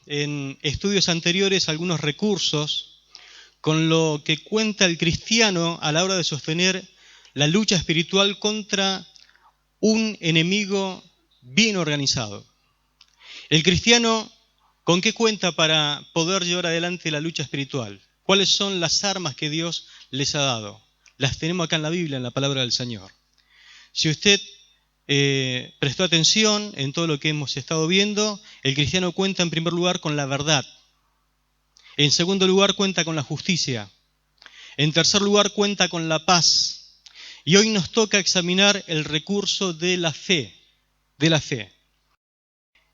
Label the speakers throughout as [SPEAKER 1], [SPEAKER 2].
[SPEAKER 1] en estudios anteriores algunos recursos con lo que cuenta el cristiano a la hora de sostener la lucha espiritual contra un enemigo bien organizado. El cristiano, ¿con qué cuenta para poder llevar adelante la lucha espiritual? ¿Cuáles son las armas que Dios les ha dado? Las tenemos acá en la Biblia, en la palabra del Señor. Si usted prestó atención en todo lo que hemos estado viendo, el cristiano cuenta en primer lugar con la verdad. En segundo lugar cuenta con la justicia. En tercer lugar cuenta con la paz. Y hoy nos toca examinar el recurso de la fe.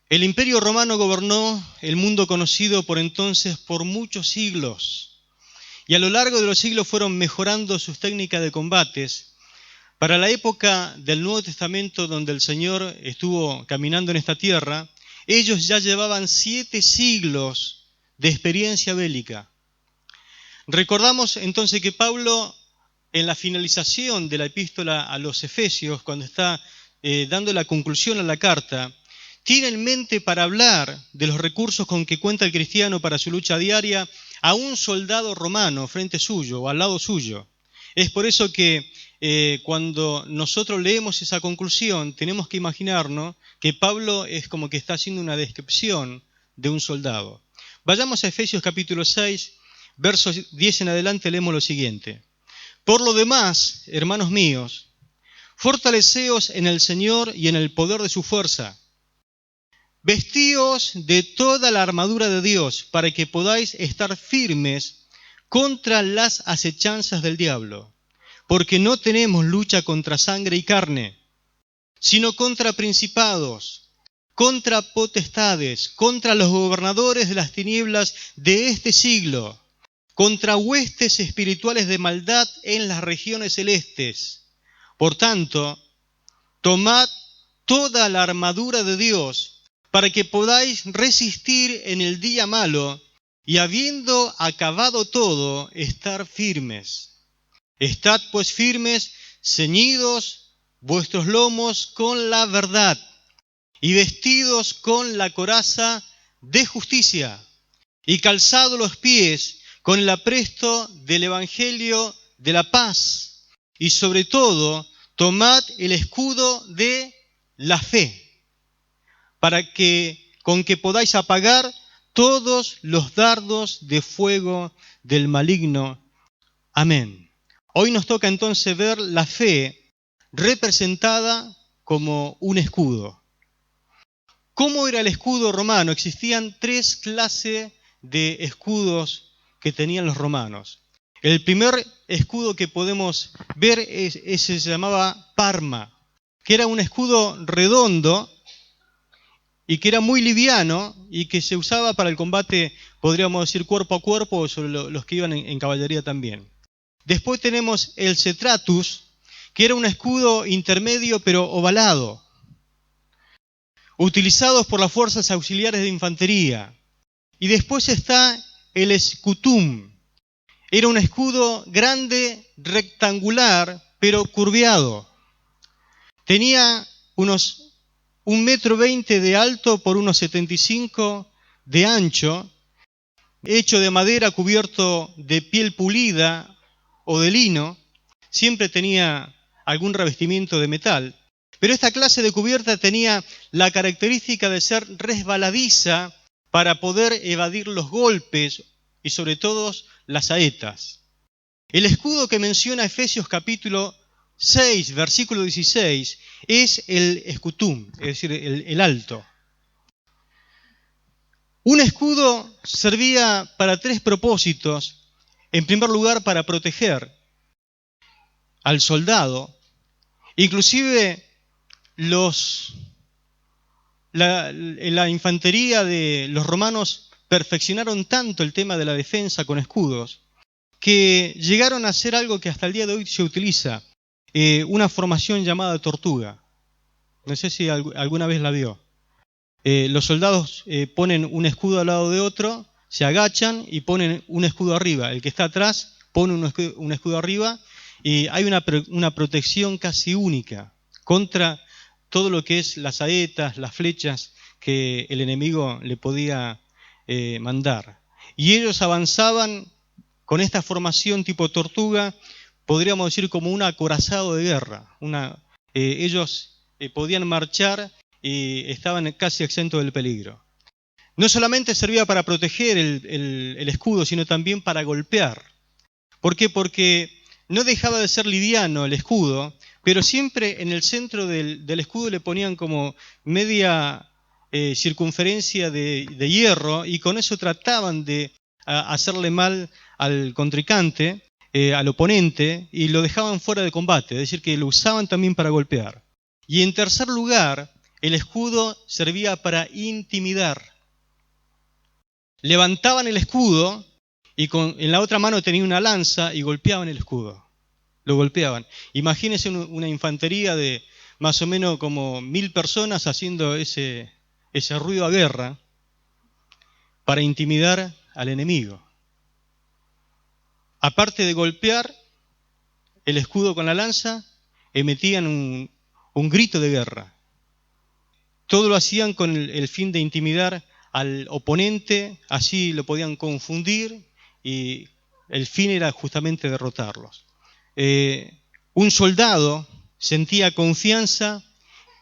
[SPEAKER 1] El Imperio Romano gobernó el mundo conocido por entonces por muchos siglos. Y a lo largo de los siglos fueron mejorando sus técnicas de combates. Para la época del Nuevo Testamento, donde el Señor estuvo caminando en esta tierra, ellos ya llevaban 7 siglos de experiencia bélica. Recordamos entonces que Pablo, en la finalización de la epístola a los Efesios, cuando está dando la conclusión a la carta, tiene en mente para hablar de los recursos con que cuenta el cristiano para su lucha diaria a un soldado romano frente suyo o al lado suyo. Es por eso que cuando nosotros leemos esa conclusión, tenemos que imaginarnos que Pablo es como que está haciendo una descripción de un soldado. Vayamos a Efesios capítulo 6, versos 10 en adelante, leemos lo siguiente. Por lo demás, hermanos míos, fortaleceos en el Señor y en el poder de su fuerza. Vestíos de toda la armadura de Dios para que podáis estar firmes contra las acechanzas del diablo. Porque no tenemos lucha contra sangre y carne, sino contra principados, contra potestades, contra los gobernadores de las tinieblas de este siglo, contra huestes espirituales de maldad en las regiones celestes. Por tanto, tomad toda la armadura de Dios para que podáis resistir en el día malo y habiendo acabado todo, estar firmes. Estad pues firmes, ceñidos vuestros lomos con la verdad y vestidos con la coraza de justicia y calzados los pies con el apresto del evangelio de la paz y sobre todo tomad el escudo de la fe con que podáis apagar todos los dardos de fuego del maligno. Amén. Hoy nos toca entonces ver la fe representada como un escudo. ¿Cómo era el escudo romano? Existían 3 clases de escudos que tenían los romanos. El primer escudo que podemos ver se llamaba parma, que era un escudo redondo y que era muy liviano y que se usaba para el combate, podríamos decir, cuerpo a cuerpo, o sobre los que iban en caballería también. Después tenemos el cetratus, que era un escudo intermedio pero ovalado, utilizados por las fuerzas auxiliares de infantería. Y después está el scutum. Era un escudo grande, rectangular, pero curveado. Tenía unos 1,20 m de alto por unos 75 de ancho, hecho de madera cubierto de piel pulida o de lino, siempre tenía algún revestimiento de metal, pero esta clase de cubierta tenía la característica de ser resbaladiza para poder evadir los golpes y sobre todo las saetas. El escudo que menciona Efesios capítulo 6, versículo 16, es el escutum, es decir, el alto. Un escudo servía para 3 propósitos. En primer lugar, para proteger al soldado. Inclusive la infantería de los romanos perfeccionaron tanto el tema de la defensa con escudos que llegaron a hacer algo que hasta el día de hoy se utiliza, una formación llamada tortuga. No sé si alguna vez la vio. Los soldados ponen un escudo al lado de otro, se agachan y ponen un escudo arriba. El que está atrás pone un escudo arriba y hay una protección casi única contra todo lo que es las saetas, las flechas que el enemigo le podía mandar. Y ellos avanzaban con esta formación tipo tortuga, podríamos decir como un acorazado de guerra. Ellos podían marchar y estaban casi exentos del peligro. No solamente servía para proteger el escudo, sino también para golpear. ¿Por qué? Porque no dejaba de ser liviano el escudo, pero siempre en el centro del escudo le ponían como media circunferencia de hierro, y con eso trataban de hacerle mal al contrincante, al oponente, y lo dejaban fuera de combate, es decir, que lo usaban también para golpear. Y en tercer lugar, el escudo servía para intimidar. Levantaban el escudo y en la otra mano tenía una lanza y golpeaban el escudo. Lo golpeaban. Imagínense una infantería de más o menos como 1000 personas haciendo ese ruido a guerra para intimidar al enemigo. Aparte de golpear el escudo con la lanza, emitían un grito de guerra. Todo lo hacían con el fin de intimidar al oponente, así lo podían confundir y el fin era justamente derrotarlos. Un soldado sentía confianza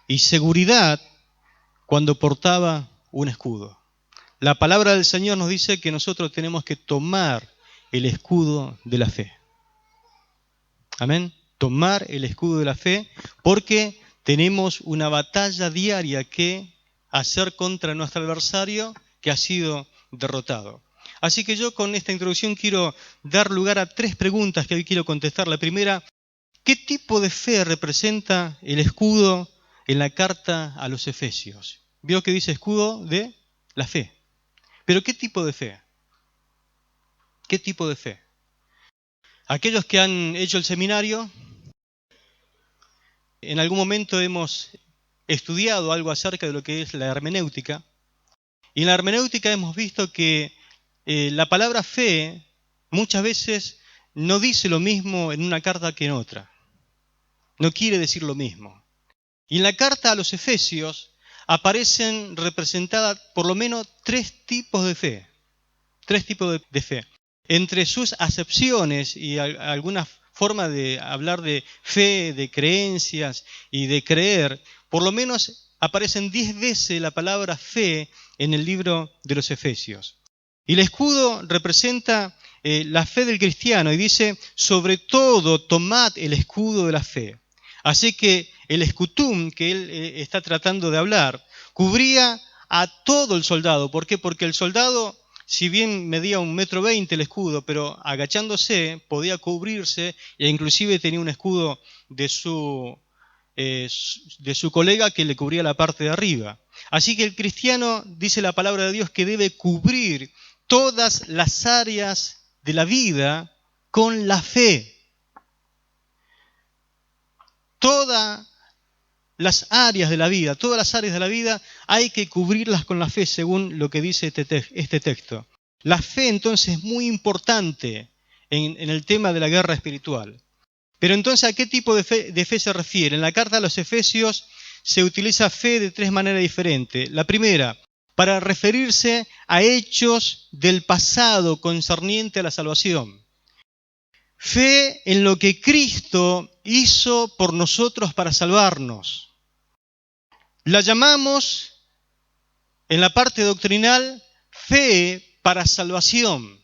[SPEAKER 1] y seguridad cuando portaba un escudo. La palabra del Señor nos dice que nosotros tenemos que tomar el escudo de la fe. Amén. Tomar el escudo de la fe, porque tenemos una batalla diaria que hacer contra nuestro adversario que ha sido derrotado. Así que yo con esta introducción quiero dar lugar a 3 preguntas que hoy quiero contestar. La primera, ¿qué tipo de fe representa el escudo en la carta a los Efesios? Vio que dice escudo de la fe. ¿Pero qué tipo de fe? ¿Qué tipo de fe? Aquellos que han hecho el seminario, en algún momento hemos estudiado algo acerca de lo que es la hermenéutica. Y en la hermenéutica hemos visto que la palabra fe muchas veces no dice lo mismo en una carta que en otra. No quiere decir lo mismo. Y en la carta a los Efesios aparecen representadas por lo menos 3 tipos de fe. 3 tipos de fe. Entre sus acepciones y alguna forma de hablar de fe, de creencias y de creer, por lo menos aparecen 10 veces la palabra fe en el libro de los Efesios. Y el escudo representa la fe del cristiano y dice, sobre todo tomad el escudo de la fe. Así que el escutum que él está tratando de hablar cubría a todo el soldado. ¿Por qué? Porque el soldado, si bien medía 1,20 m el escudo, pero agachándose podía cubrirse e inclusive tenía un escudo de su colega que le cubría la parte de arriba. Así que el cristiano, dice la palabra de Dios, que debe cubrir todas las áreas de la vida con la fe. Todas las áreas de la vida hay que cubrirlas con la fe, según lo que dice este texto. La fe entonces es muy importante en el tema de la guerra espiritual. Pero entonces, ¿a qué tipo de fe se refiere? En la carta a los Efesios se utiliza fe de 3 maneras diferentes. La primera, para referirse a hechos del pasado concerniente a la salvación. Fe en lo que Cristo hizo por nosotros para salvarnos. La llamamos, en la parte doctrinal, fe para salvación.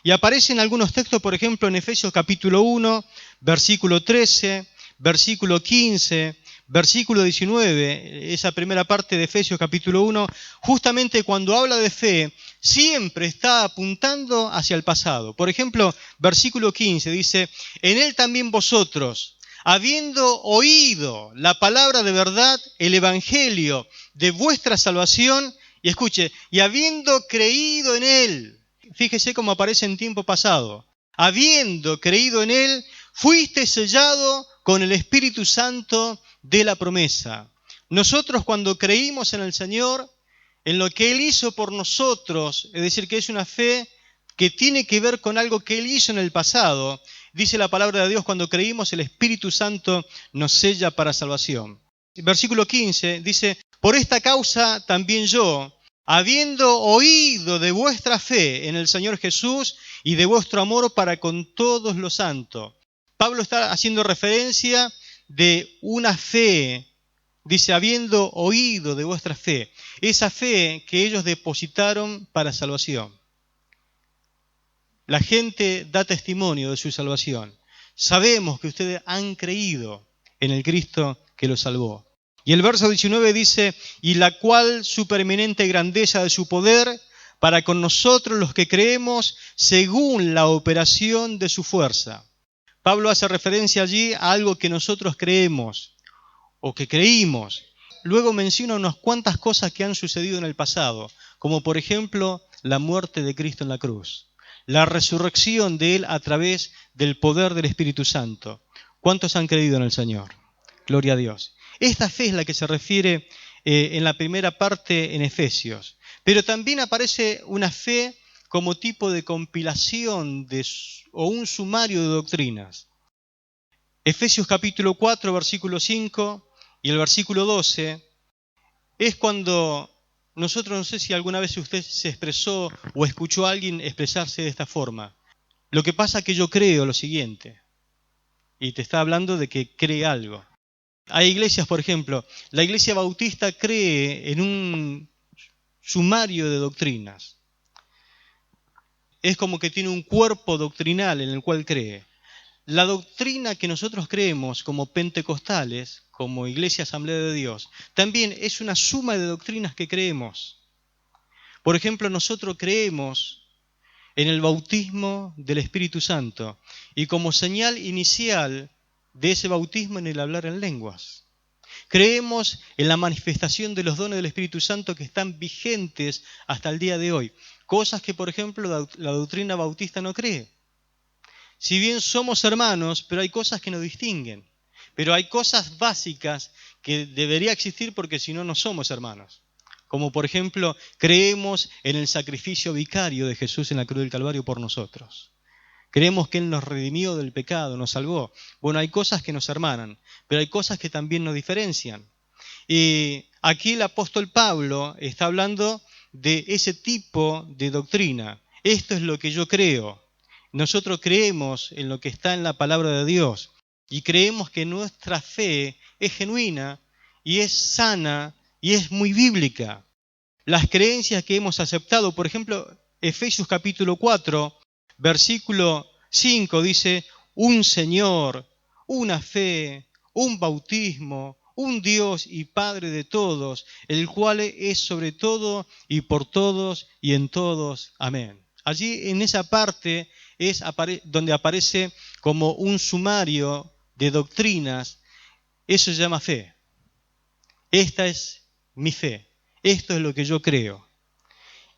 [SPEAKER 1] Y aparece en algunos textos, por ejemplo, en Efesios capítulo 1, versículo 13, versículo 15, versículo 19, esa primera parte de Efesios capítulo 1, justamente cuando habla de fe, siempre está apuntando hacia el pasado. Por ejemplo, versículo 15 dice, en él también vosotros, habiendo oído la palabra de verdad, el evangelio de vuestra salvación, y escuche, y habiendo creído en él, fíjese cómo aparece en tiempo pasado, habiendo creído en él, fuiste sellado con el Espíritu Santo de la promesa. Nosotros cuando creímos en el Señor, en lo que Él hizo por nosotros, es decir, que es una fe que tiene que ver con algo que Él hizo en el pasado, dice la palabra de Dios, cuando creímos el Espíritu Santo nos sella para salvación. Versículo 15 dice, por esta causa también yo, habiendo oído de vuestra fe en el Señor Jesús y de vuestro amor para con todos los santos. Pablo está haciendo referencia de una fe, dice, habiendo oído de vuestra fe, esa fe que ellos depositaron para salvación. La gente da testimonio de su salvación. Sabemos que ustedes han creído en el Cristo que los salvó. Y el verso 19 dice, y la cual supereminente grandeza de su poder para con nosotros los que creemos según la operación de su fuerza. Pablo hace referencia allí a algo que nosotros creemos o que creímos. Luego menciona unas cuantas cosas que han sucedido en el pasado, como por ejemplo la muerte de Cristo en la cruz, la resurrección de Él a través del poder del Espíritu Santo. ¿Cuántos han creído en el Señor? Gloria a Dios. Esta fe es la que se refiere en la primera parte en Efesios. Pero también aparece una fe como tipo de compilación o un sumario de doctrinas. Efesios capítulo 4, versículo 5 y el versículo 12 es cuando nosotros, no sé si alguna vez usted se expresó o escuchó a alguien expresarse de esta forma. Lo que pasa es que yo creo lo siguiente. Y te está hablando de que cree algo. Hay iglesias, por ejemplo, la iglesia bautista cree en un sumario de doctrinas. Es como que tiene un cuerpo doctrinal en el cual cree. La doctrina que nosotros creemos como pentecostales, como Iglesia Asamblea de Dios, también es una suma de doctrinas que creemos. Por ejemplo, nosotros creemos en el bautismo del Espíritu Santo y como señal inicial de ese bautismo en el hablar en lenguas. Creemos en la manifestación de los dones del Espíritu Santo que están vigentes hasta el día de hoy. Cosas que, por ejemplo, la doctrina bautista no cree. Si bien somos hermanos, pero hay cosas que nos distinguen. Pero hay cosas básicas que debería existir porque si no, no somos hermanos. Como por ejemplo, creemos en el sacrificio vicario de Jesús en la cruz del Calvario por nosotros. Creemos que Él nos redimió del pecado, nos salvó. Bueno, hay cosas que nos hermanan, pero hay cosas que también nos diferencian. Y aquí el apóstol Pablo está hablando de ese tipo de doctrina. Esto es lo que yo creo. Nosotros creemos en lo que está en la palabra de Dios y creemos que nuestra fe es genuina y es sana y es muy bíblica. Las creencias que hemos aceptado, por ejemplo, Efesios capítulo 4, versículo 5 dice, un Señor, una fe, un bautismo, un Dios y Padre de todos, el cual es sobre todo y por todos y en todos. Amén. Allí en esa parte es donde aparece como un sumario de doctrinas. Eso se llama fe. Esta es mi fe. Esto es lo que yo creo.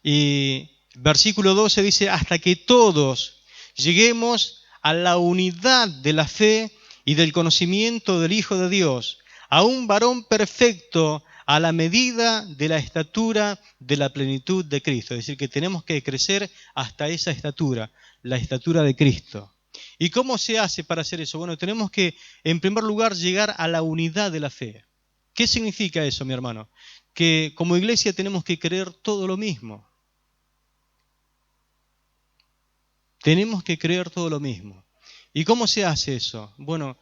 [SPEAKER 1] Y versículo 12 dice, hasta que todos lleguemos a la unidad de la fe y del conocimiento del Hijo de Dios, a un varón perfecto a la medida de la estatura de la plenitud de Cristo. Es decir, que tenemos que crecer hasta esa estatura, la estatura de Cristo. ¿Y cómo se hace para hacer eso? Bueno, tenemos que, en primer lugar, llegar a la unidad de la fe. ¿Qué significa eso, mi hermano? Que como iglesia tenemos que creer todo lo mismo. Tenemos que creer todo lo mismo. ¿Y cómo se hace eso? Bueno,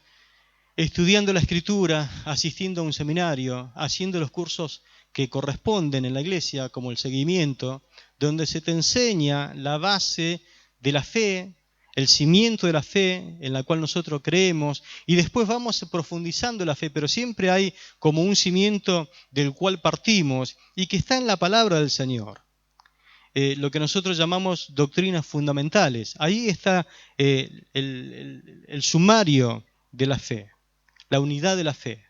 [SPEAKER 1] estudiando la Escritura, asistiendo a un seminario, haciendo los cursos que corresponden en la iglesia, como el seguimiento, donde se te enseña la base de la fe, el cimiento de la fe en la cual nosotros creemos, y después vamos profundizando la fe, pero siempre hay como un cimiento del cual partimos y que está en la palabra del Señor. Lo que nosotros llamamos doctrinas fundamentales. Ahí está el sumario de la fe, la unidad de la fe.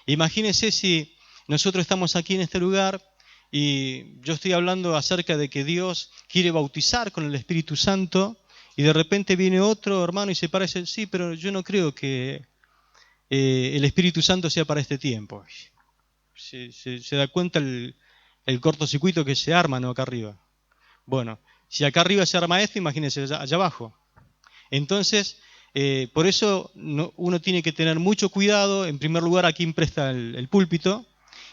[SPEAKER 1] Imagínense si nosotros estamos aquí en este lugar y yo estoy hablando acerca de que Dios quiere bautizar con el Espíritu Santo y de repente viene otro hermano y se para y dice, sí, pero yo no creo que el Espíritu Santo sea para este tiempo. Se da cuenta el cortocircuito que se arma, ¿no? Acá arriba. Bueno, si acá arriba se arma esto, imagínense allá abajo. Entonces, por eso uno tiene que tener mucho cuidado, en primer lugar, a quién presta el púlpito,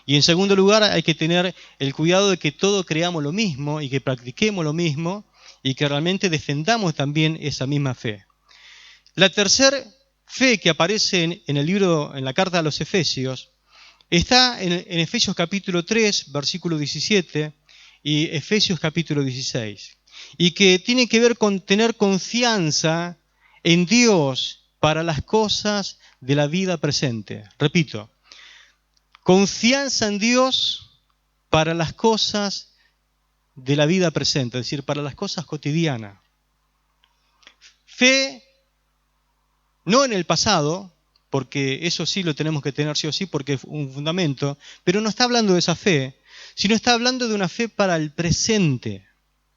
[SPEAKER 1] Y en segundo lugar, hay que tener el cuidado de que todos creamos lo mismo y que practiquemos lo mismo y que realmente defendamos también esa misma fe. La tercera fe que aparece en el libro, en la carta a los Efesios, está en Efesios capítulo 3, versículo 17 y Efesios capítulo 16. Y que tiene que ver con tener confianza en Dios para las cosas de la vida presente. Repito, confianza en Dios para las cosas de la vida presente, es decir, para las cosas cotidianas. Fe no en el pasado, porque eso sí lo tenemos que tener sí o sí porque es un fundamento, pero no está hablando de esa fe, sino está hablando de una fe para el presente,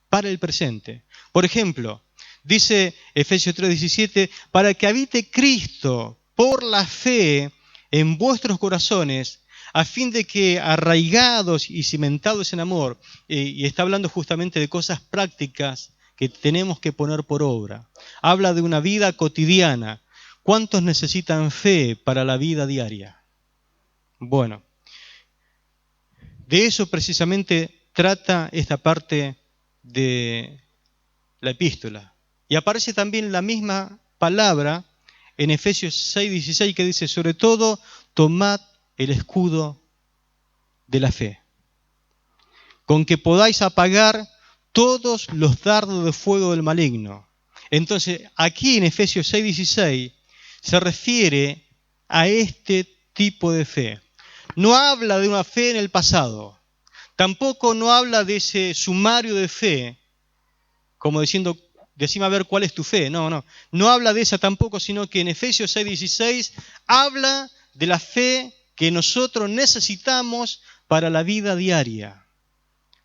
[SPEAKER 1] para el presente. Por ejemplo, dice Efesios 3:17, para que habite Cristo por la fe en vuestros corazones, a fin de que arraigados y cimentados en amor, y está hablando justamente de cosas prácticas que tenemos que poner por obra. Habla de una vida cotidiana. ¿Cuántos necesitan fe para la vida diaria? Bueno, de eso precisamente trata esta parte de la epístola. Y aparece también la misma palabra en Efesios 6:16 que dice, sobre todo, tomad el escudo de la fe, con que podáis apagar todos los dardos de fuego del maligno. Entonces, aquí en Efesios 6:16 se refiere a este tipo de fe. No habla de una fe en el pasado, tampoco no habla de ese sumario de fe, como diciendo, decime a ver cuál es tu fe. No habla de esa tampoco, sino que en Efesios 6:16 habla de la fe que nosotros necesitamos para la vida diaria,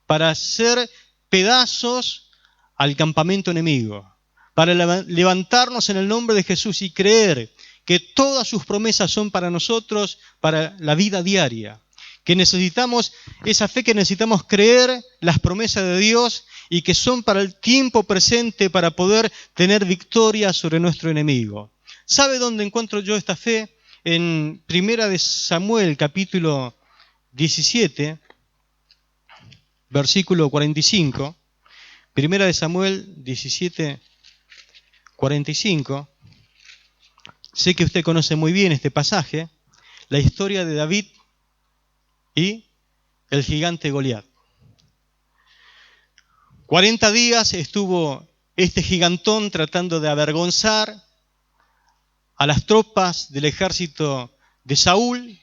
[SPEAKER 1] para hacer pedazos al campamento enemigo, para levantarnos en el nombre de Jesús y creer que todas sus promesas son para nosotros, para la vida diaria. Que necesitamos esa fe, que necesitamos creer las promesas de Dios y que son para el tiempo presente para poder tener victoria sobre nuestro enemigo. ¿Sabe dónde encuentro yo esta fe? En 1 de Samuel, capítulo 17, versículo 45. 1 de Samuel 17, 45. Sé que usted conoce muy bien este pasaje, la historia de David y el gigante Goliat. 40 días estuvo este gigantón tratando de avergonzar a las tropas del ejército de Saúl.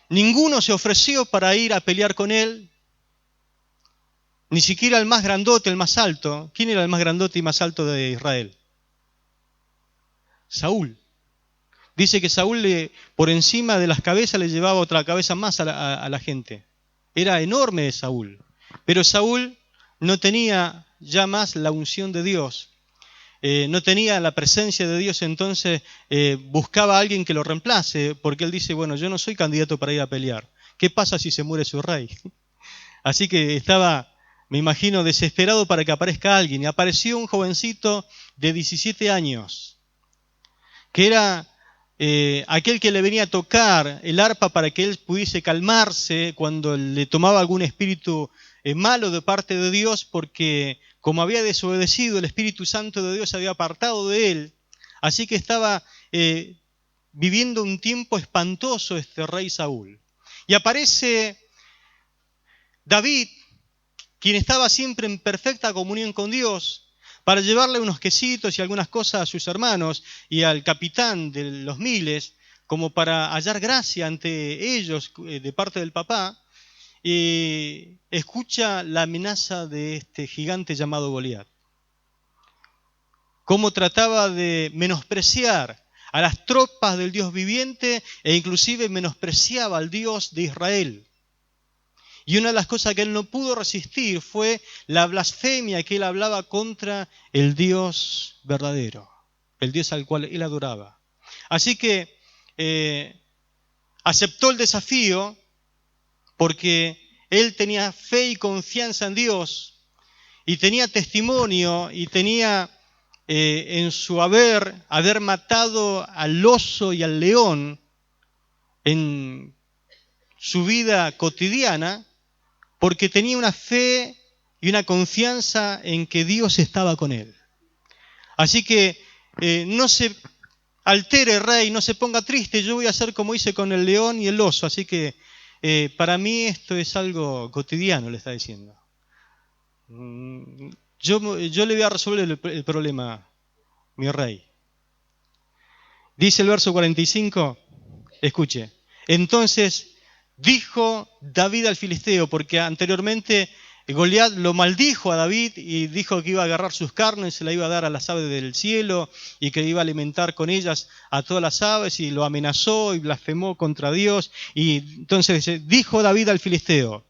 [SPEAKER 1] Ninguno se ofreció para ir a pelear con él, ni siquiera el más grandote, el más alto. ¿Quién era el más grandote y más alto de Israel? Saúl. Dice que Saúl por encima de las cabezas le llevaba otra cabeza más a la gente. Era enorme Saúl. Pero Saúl no tenía ya más la unción de Dios. No tenía la presencia de Dios, entonces buscaba a alguien que lo reemplace, porque él dice, bueno, yo no soy candidato para ir a pelear. ¿Qué pasa si se muere su rey? Así que estaba, me imagino, desesperado para que aparezca alguien. Y apareció un jovencito de 17 años, que era aquel que le venía a tocar el arpa para que él pudiese calmarse cuando le tomaba algún espíritu malo de parte de Dios, porque como había desobedecido, el Espíritu Santo de Dios se había apartado de él. Así que estaba viviendo un tiempo espantoso este rey Saúl. Y aparece David, quien estaba siempre en perfecta comunión con Dios, para llevarle unos quesitos y algunas cosas a sus hermanos y al capitán de los miles, como para hallar gracia ante ellos de parte del papá, y escucha la amenaza de este gigante llamado Goliat. Cómo trataba de menospreciar a las tropas del Dios viviente e inclusive menospreciaba al Dios de Israel. Y una de las cosas que él no pudo resistir fue la blasfemia que él hablaba contra el Dios verdadero, el Dios al cual él adoraba. Así que aceptó el desafío porque él tenía fe y confianza en Dios y tenía testimonio y tenía en su haber matado al oso y al león su vida cotidiana porque tenía una fe y una confianza en que Dios estaba con él. Así que no se altere, rey, no se ponga triste, yo voy a hacer como hice con el león y el oso. Así que para mí esto es algo cotidiano, le está diciendo. Yo le voy a resolver el problema, mi rey. Dice el verso 45, escuche. Entonces dijo David al filisteo, porque anteriormente Goliat lo maldijo a David y dijo que iba a agarrar sus carnes, se la iba a dar a las aves del cielo y que iba a alimentar con ellas a todas las aves, y lo amenazó y blasfemó contra Dios. Y entonces dijo David al filisteo: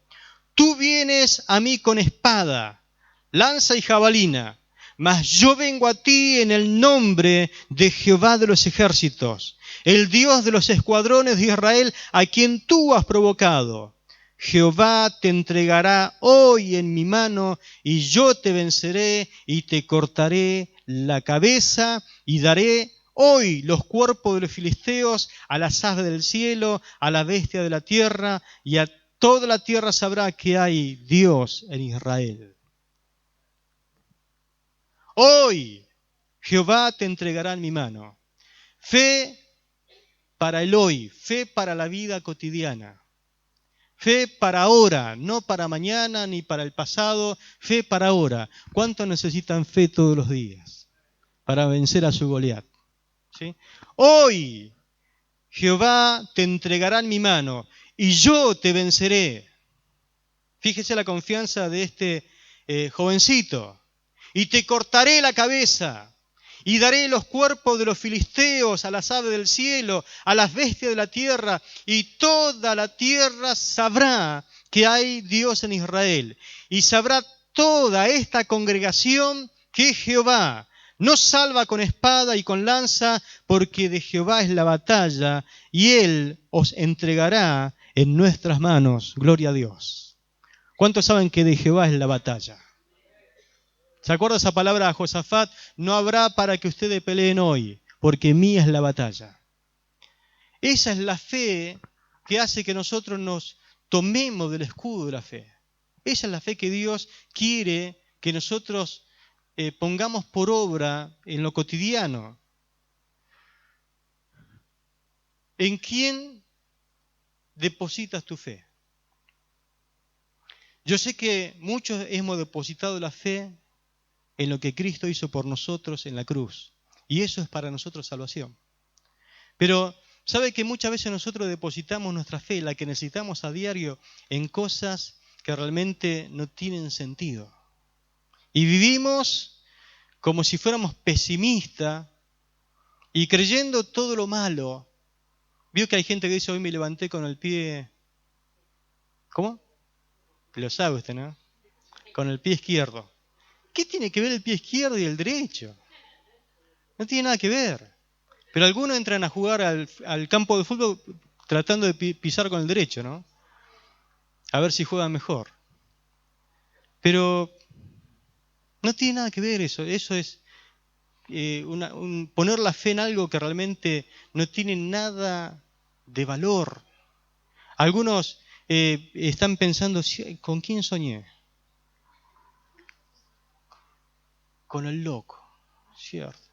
[SPEAKER 1] tú vienes a mí con espada, lanza y jabalina, mas yo vengo a ti en el nombre de Jehová de los ejércitos, el Dios de los escuadrones de Israel, a quien tú has provocado. Jehová te entregará hoy en mi mano, y yo te venceré y te cortaré la cabeza, y daré hoy los cuerpos de los filisteos a las aves del cielo, a la bestia de la tierra, y a toda la tierra sabrá que hay Dios en Israel. Hoy Jehová te entregará en mi mano. Fe para el hoy, fe para la vida cotidiana. Fe para ahora, no para mañana ni para el pasado, fe para ahora. ¿Cuánto necesitan fe todos los días para vencer a su Goliat? ¿Sí? Hoy Jehová te entregará en mi mano y yo te venceré. Fíjese la confianza de este jovencito. Y te cortaré la cabeza. Y daré los cuerpos de los filisteos a las aves del cielo, a las bestias de la tierra, y toda la tierra sabrá que hay Dios en Israel. Y sabrá toda esta congregación que Jehová no salva con espada y con lanza, porque de Jehová es la batalla, y Él os entregará en nuestras manos. Gloria a Dios. ¿Cuántos saben que de Jehová es la batalla? ¿Se acuerda esa palabra a Josafat? No habrá para que ustedes peleen hoy, porque mía es la batalla. Esa es la fe que hace que nosotros nos tomemos del escudo de la fe. Esa es la fe que Dios quiere que nosotros pongamos por obra en lo cotidiano. ¿En quién depositas tu fe? Yo sé que muchos hemos depositado la fe en lo que Cristo hizo por nosotros en la cruz. Y eso es para nosotros salvación. Pero, ¿sabe que muchas veces nosotros depositamos nuestra fe, la que necesitamos a diario, en cosas que realmente no tienen sentido? Y vivimos como si fuéramos pesimistas y creyendo todo lo malo. ¿Vio que hay gente que dice, hoy me levanté con el pie... ¿Cómo? Lo sabe usted, ¿no? Con el pie izquierdo. ¿Qué tiene que ver el pie izquierdo y el derecho? No tiene nada que ver. Pero algunos entran a jugar al campo de fútbol tratando de pisar con el derecho, ¿no? A ver si juegan mejor. Pero no tiene nada que ver eso. Eso es poner la fe en algo que realmente no tiene nada de valor. Algunos están pensando, ¿con quién soñé? Con el loco, ¿cierto?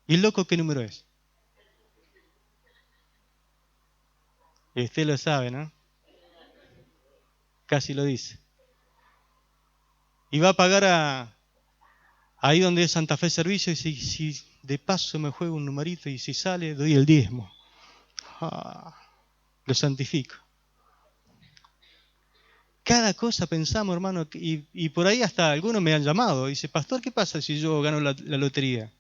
[SPEAKER 1] ¿Y el loco qué número es? Usted lo sabe, ¿no? Casi lo dice. Y va a pagar ahí donde es Santa Fe Servicio, y si de paso me juego un numerito y si sale, doy el diezmo. Lo santifico. Cada cosa pensamos, hermano, y por ahí hasta algunos me han llamado. Dice, pastor, ¿qué pasa si yo gano la lotería?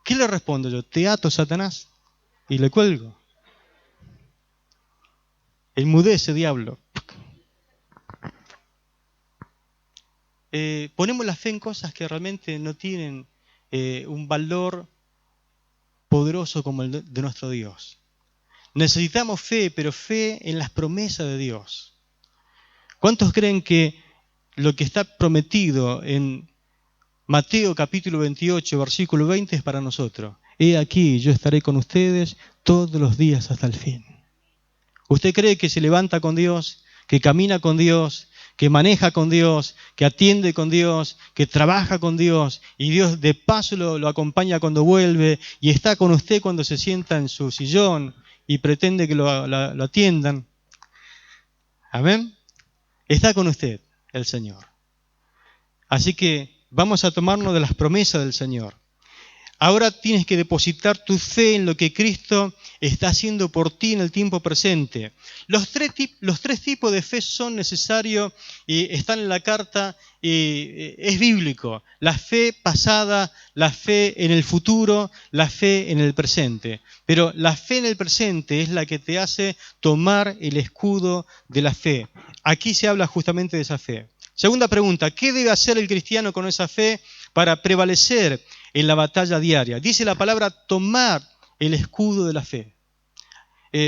[SPEAKER 1] ¿Qué le respondo yo? Te ato, Satanás, y le cuelgo. Enmudece, diablo. Ponemos la fe en cosas que realmente no tienen un valor poderoso como el de nuestro Dios. Necesitamos fe, pero fe en las promesas de Dios. ¿Cuántos creen que lo que está prometido en Mateo capítulo 28, versículo 20 es para nosotros? He aquí, yo estaré con ustedes todos los días hasta el fin. ¿Usted cree que se levanta con Dios, que camina con Dios, que maneja con Dios, que atiende con Dios, que trabaja con Dios, y Dios de paso lo acompaña cuando vuelve y está con usted cuando se sienta en su sillón y pretende que lo atiendan? ¿Amén? Está con usted el Señor. Así que vamos a tomarnos de las promesas del Señor. Ahora tienes que depositar tu fe en lo que Cristo está haciendo por ti en el tiempo presente. Los tres tipos de fe son necesarios y están en la carta y es bíblico. La fe pasada, la fe en el futuro, la fe en el presente. Pero la fe en el presente es la que te hace tomar el escudo de la fe. Aquí se habla justamente de esa fe. Segunda pregunta, ¿qué debe hacer el cristiano con esa fe para prevalecer en la batalla diaria? Dice la palabra tomar el escudo de la fe.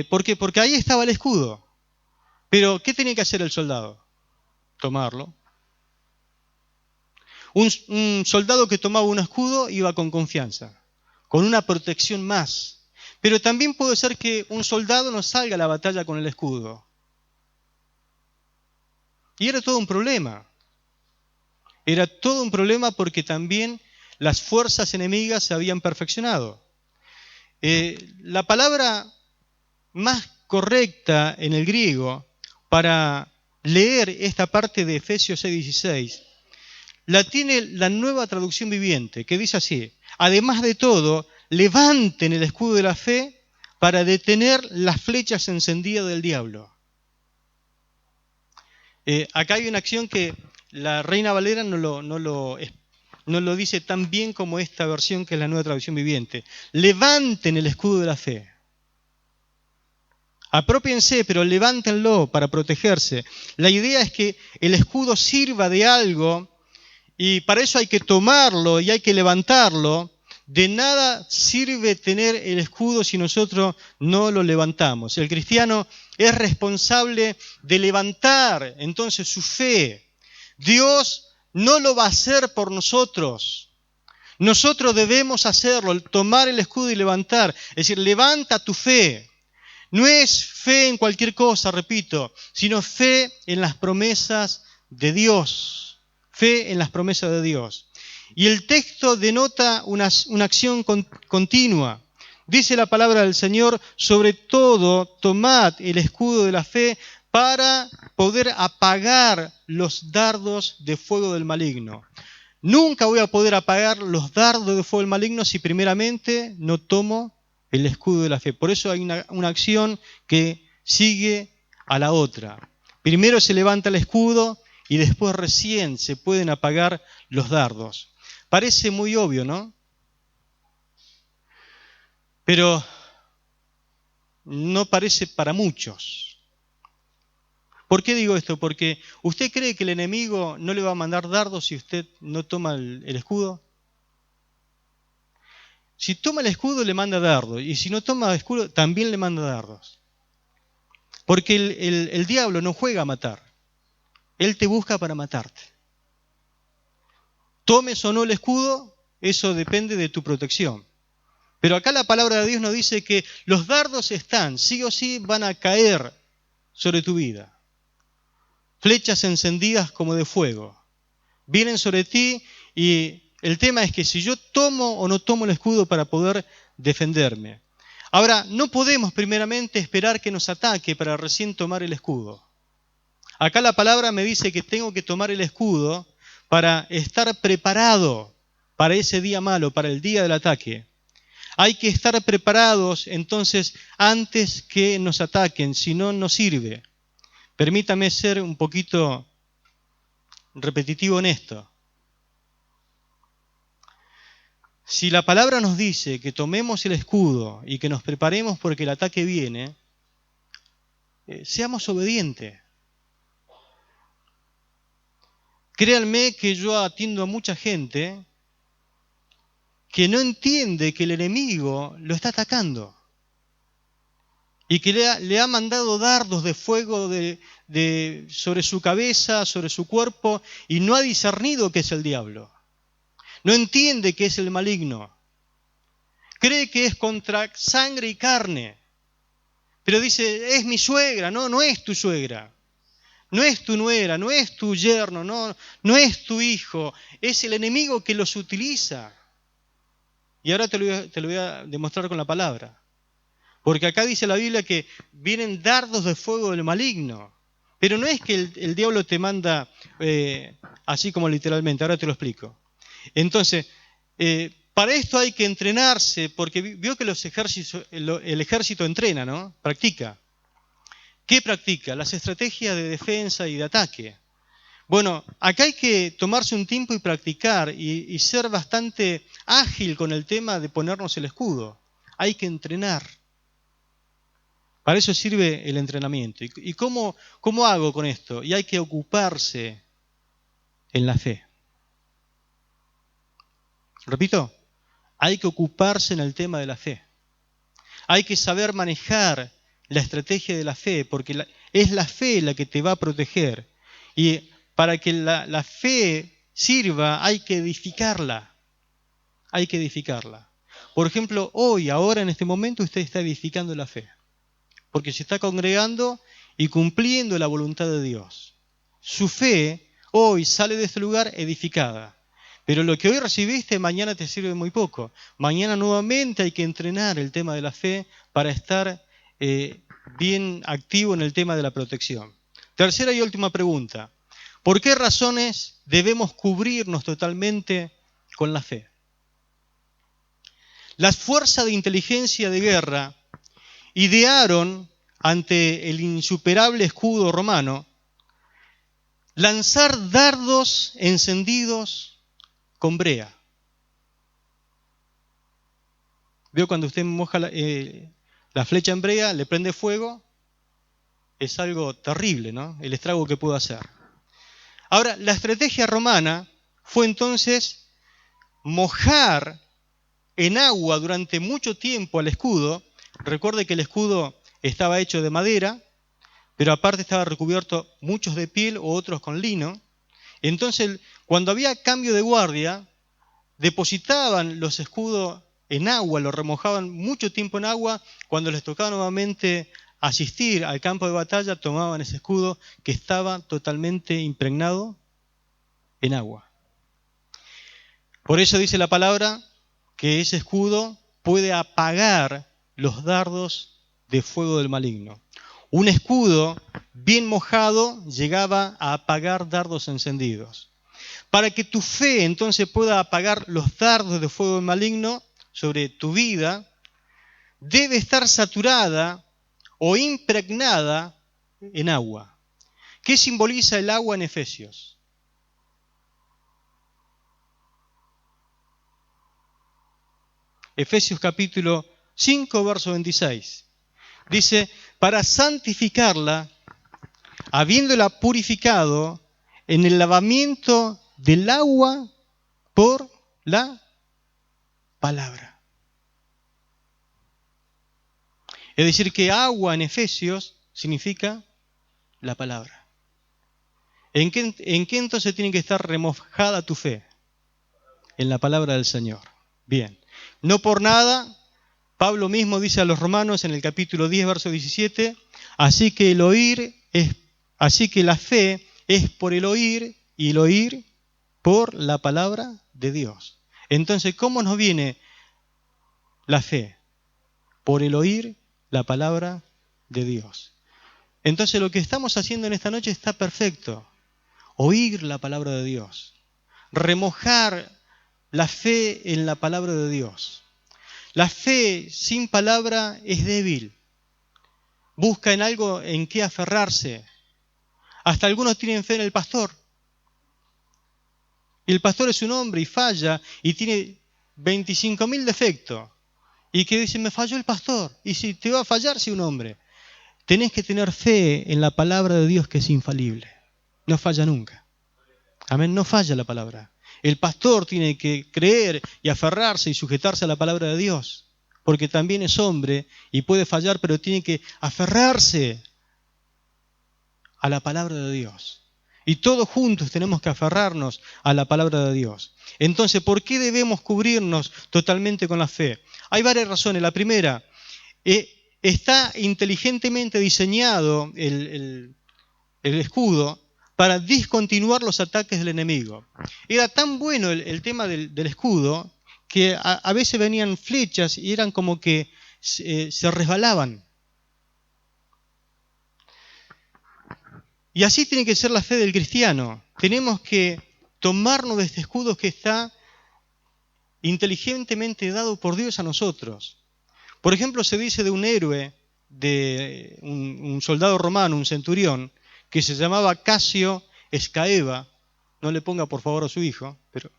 [SPEAKER 1] ¿Por qué? Porque ahí estaba el escudo. Pero ¿qué tenía que hacer el soldado? Tomarlo. Un soldado que tomaba un escudo iba con confianza, con una protección más. Pero también puede ser que un soldado no salga a la batalla con el escudo. Y era todo un problema. Era todo un problema porque también las fuerzas enemigas se habían perfeccionado. La palabra más correcta en el griego para leer esta parte de Efesios 6:16 la tiene la Nueva Traducción Viviente, que dice así: además de todo, levanten el escudo de la fe para detener las flechas encendidas del diablo. Acá hay una acción que la Reina Valera no lo dice tan bien como esta versión, que es la Nueva Traducción Viviente. Levanten el escudo de la fe. Apropiense, pero levántenlo para protegerse. La idea es que el escudo sirva de algo y para eso hay que tomarlo y hay que levantarlo. De nada sirve tener el escudo si nosotros no lo levantamos. El cristiano es responsable de levantar entonces su fe. Dios no lo va a hacer por nosotros. Nosotros debemos hacerlo, tomar el escudo y levantar. Es decir, levanta tu fe. No es fe en cualquier cosa, repito, sino fe en las promesas de Dios. Fe en las promesas de Dios. Y el texto denota una acción continua. Dice la palabra del Señor: sobre todo, tomad el escudo de la fe para poder apagar los dardos de fuego del maligno. Nunca voy a poder apagar los dardos de fuego del maligno si primeramente no tomo el escudo de la fe. Por eso hay una acción que sigue a la otra. Primero se levanta el escudo y después recién se pueden apagar los dardos. Parece muy obvio, ¿no? Pero no parece para muchos. ¿Por qué digo esto? Porque ¿usted cree que el enemigo no le va a mandar dardos si usted no toma el escudo? Si toma el escudo le manda dardos, y si no toma el escudo también le manda dardos. Porque el diablo no juega a matar. Él te busca para matarte. Tomes o no el escudo, eso depende de tu protección. Pero acá la palabra de Dios nos dice que los dardos están, sí o sí van a caer sobre tu vida. Flechas encendidas como de fuego. Vienen sobre ti y el tema es que si yo tomo o no tomo el escudo para poder defenderme. Ahora, no podemos primeramente esperar que nos ataque para recién tomar el escudo. Acá la palabra me dice que tengo que tomar el escudo para estar preparado para ese día malo, para el día del ataque. Hay que estar preparados entonces antes que nos ataquen, si no, no sirve. Permítame ser un poquito repetitivo en esto. Si la palabra nos dice que tomemos el escudo y que nos preparemos porque el ataque viene, seamos obedientes. Créanme que yo atiendo a mucha gente que no entiende que el enemigo lo está atacando y que le ha mandado dardos de fuego sobre su cabeza, sobre su cuerpo, y no ha discernido que es el diablo. No entiende que es el maligno. Cree que es contra sangre y carne. Pero dice, es mi suegra. No, no es tu suegra. No es tu nuera, no es tu yerno, no es tu hijo. Es el enemigo que los utiliza. Y ahora te lo voy a demostrar con la palabra. Porque acá dice la Biblia que vienen dardos de fuego del maligno. Pero no es que el diablo te manda así como literalmente, ahora te lo explico. Entonces, para esto hay que entrenarse, porque vio que el ejército entrena, ¿no? Practica. ¿Qué practica? Las estrategias de defensa y de ataque. Bueno, acá hay que tomarse un tiempo y practicar y ser bastante ágil con el tema de ponernos el escudo. Hay que entrenar. Para eso sirve el entrenamiento. ¿Y cómo hago con esto? Y hay que ocuparse en la fe. Repito, hay que ocuparse en el tema de la fe. Hay que saber manejar la estrategia de la fe, porque es la fe la que te va a proteger. Y para que la fe sirva, hay que edificarla. Hay que edificarla. Por ejemplo, ahora en este momento, usted está edificando la fe. Porque se está congregando y cumpliendo la voluntad de Dios. Su fe hoy sale de este lugar edificada. Pero lo que hoy recibiste, mañana te sirve muy poco. Mañana nuevamente hay que entrenar el tema de la fe para estar bien activo en el tema de la protección. Tercera y última pregunta. ¿Por qué razones debemos cubrirnos totalmente con la fe? Las fuerzas de inteligencia de guerra idearon ante el insuperable escudo romano lanzar dardos encendidos con brea. ¿Veo cuando usted moja la flecha en brea, le prende fuego? Es algo terrible, ¿no? El estrago que puede hacer. Ahora, la estrategia romana fue entonces mojar en agua durante mucho tiempo al escudo. Recuerde que el escudo estaba hecho de madera, pero aparte estaba recubierto muchos de piel o otros con lino. Entonces, cuando había cambio de guardia, depositaban los escudos en agua, los remojaban mucho tiempo en agua. Cuando les tocaba nuevamente asistir al campo de batalla, tomaban ese escudo que estaba totalmente impregnado en agua. Por eso dice la palabra que ese escudo puede apagar los dardos de fuego del maligno. Un escudo bien mojado llegaba a apagar dardos encendidos. Para que tu fe entonces pueda apagar los dardos de fuego del maligno sobre tu vida, debe estar saturada o impregnada en agua. ¿Qué simboliza el agua en Efesios? Efesios capítulo 5, verso 26. Dice, para santificarla, habiéndola purificado en el lavamiento del agua por la palabra. Es decir, que agua en Efesios significa la palabra. ¿En qué entonces tiene que estar remojada tu fe? En la palabra del Señor. Bien. No por nada, Pablo mismo dice a los romanos en el capítulo 10, verso 17, así que la fe es por el oír y el oír por la palabra de Dios. Entonces, ¿cómo nos viene la fe? Por el oír la palabra de Dios. Entonces, lo que estamos haciendo en esta noche está perfecto. Oír la palabra de Dios. Remojar la fe en la palabra de Dios. La fe sin palabra es débil. Busca en algo en qué aferrarse. Hasta algunos tienen fe en el pastor. Y el pastor es un hombre y falla y tiene 25.000 defectos. Y que dicen, me falló el pastor. Y si te va a fallar, si un hombre. Tenés que tener fe en la palabra de Dios que es infalible. No falla nunca. Amén, no falla la palabra. El pastor tiene que creer y aferrarse y sujetarse a la palabra de Dios. Porque también es hombre y puede fallar, pero tiene que aferrarse a la palabra de Dios. Y todos juntos tenemos que aferrarnos a la palabra de Dios. Entonces, ¿por qué debemos cubrirnos totalmente con la fe? Hay varias razones. La primera, está inteligentemente diseñado el escudo para discontinuar los ataques del enemigo. Era tan bueno el tema del escudo que a veces venían flechas y eran como que se resbalaban. Y así tiene que ser la fe del cristiano. Tenemos que tomarnos de este escudo que está inteligentemente dado por Dios a nosotros. Por ejemplo, se dice de un héroe, de un soldado romano, un centurión, que se llamaba Casio Escaeva. No le ponga por favor a su hijo, pero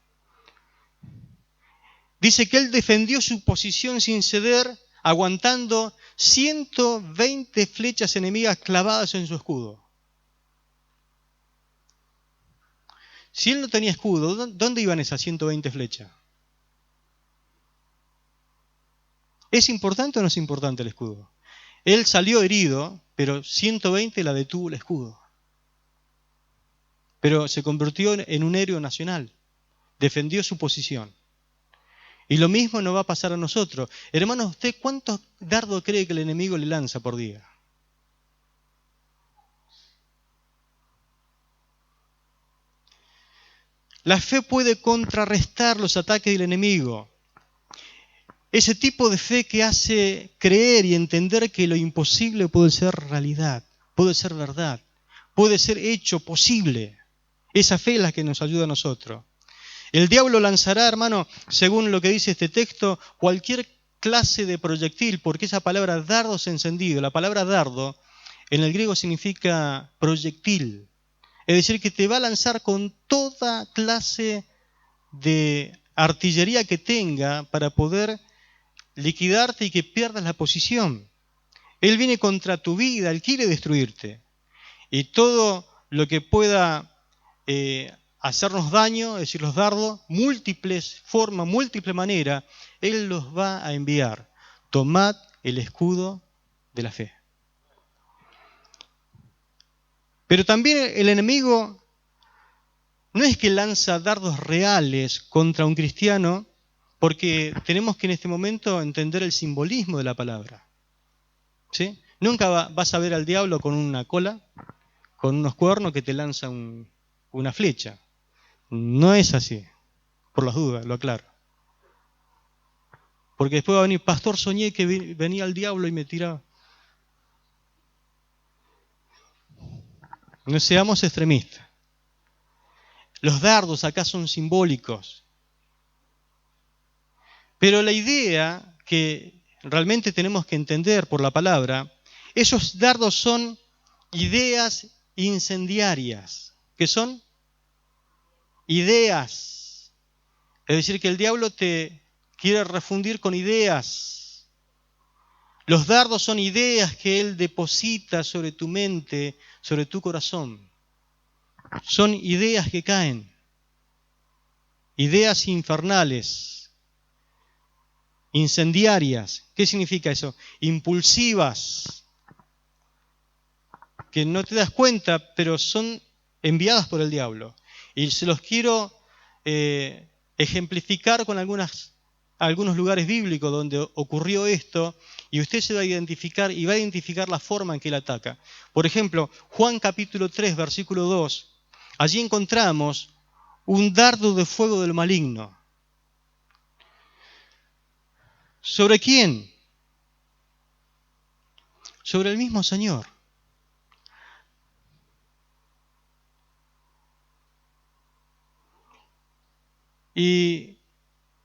[SPEAKER 1] dice que él defendió su posición sin ceder, aguantando 120 flechas enemigas clavadas en su escudo. Si él no tenía escudo, ¿dónde iban esas 120 flechas? ¿Es importante o no es importante el escudo? Él salió herido, pero 120 la detuvo el escudo. Pero se convirtió en un héroe nacional. Defendió su posición. Y lo mismo nos va a pasar a nosotros. Hermano, ¿usted cuántos dardos cree que el enemigo le lanza por día? La fe puede contrarrestar los ataques del enemigo. Ese tipo de fe que hace creer y entender que lo imposible puede ser realidad, puede ser verdad, puede ser hecho posible. Esa fe es la que nos ayuda a nosotros. El diablo lanzará, hermano, según lo que dice este texto, cualquier clase de proyectil, porque esa palabra dardo es encendido. La palabra dardo en el griego significa proyectil. Es decir, que te va a lanzar con toda clase de artillería que tenga para poder liquidarte y que pierdas la posición. Él viene contra tu vida, Él quiere destruirte. Y todo lo que pueda hacernos daño, es decir, los dardos, múltiples formas, múltiples maneras, Él los va a enviar. Tomad el escudo de la fe. Pero también el enemigo no es que lanza dardos reales contra un cristiano, porque tenemos que en este momento entender el simbolismo de la palabra. ¿Sí? Nunca vas a ver al diablo con una cola, con unos cuernos que te lanza una flecha. No es así, por las dudas, lo aclaro. Porque después va a venir, pastor, soñé que venía el diablo y me tiraba. No seamos extremistas. Los dardos acá son simbólicos. Pero la idea que realmente tenemos que entender por la palabra, esos dardos son ideas incendiarias. ¿Qué son? Ideas. Es decir, que el diablo te quiere refundir con ideas. Los dardos son ideas que él deposita sobre tu mente, sobre tu corazón. Son ideas que caen. Ideas infernales. Incendiarias. ¿Qué significa eso? Impulsivas. Que no te das cuenta, pero son enviadas por el diablo. Y se los quiero ejemplificar con algunos lugares bíblicos donde ocurrió esto, y usted se va a identificar y va a identificar la forma en que él ataca. Por ejemplo, Juan capítulo 3, versículo 2, allí encontramos un dardo de fuego del maligno. ¿Sobre quién? Sobre el mismo Señor. ¿Y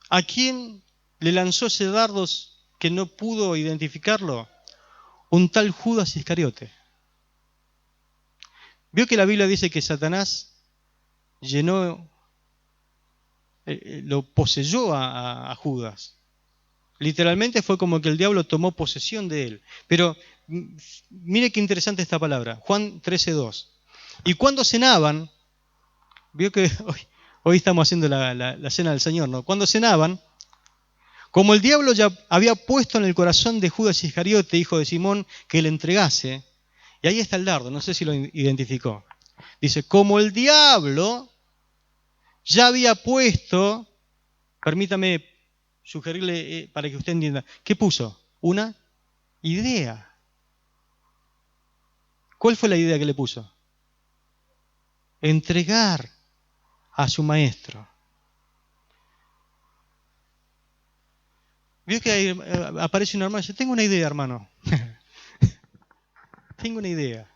[SPEAKER 1] a quién le lanzó ese dardo que no pudo identificarlo? Un tal Judas Iscariote. ¿Vio que la Biblia dice que Satanás lo poseyó a Judas? Literalmente fue como que el diablo tomó posesión de él. Pero mire qué interesante esta palabra. Juan 13:2. Y cuando cenaban, vio que hoy estamos haciendo la cena del Señor, ¿no? Cuando cenaban, como el diablo ya había puesto en el corazón de Judas Iscariote, hijo de Simón, que le entregase, y ahí está el dardo, no sé si lo identificó. Dice, como el diablo ya había puesto, permítame sugerirle para que usted entienda, ¿qué puso? Una idea. ¿Cuál fue la idea que le puso? Entregar a su maestro. Vio que ahí aparece un hermano y dice, tengo una idea, hermano. Tengo una idea.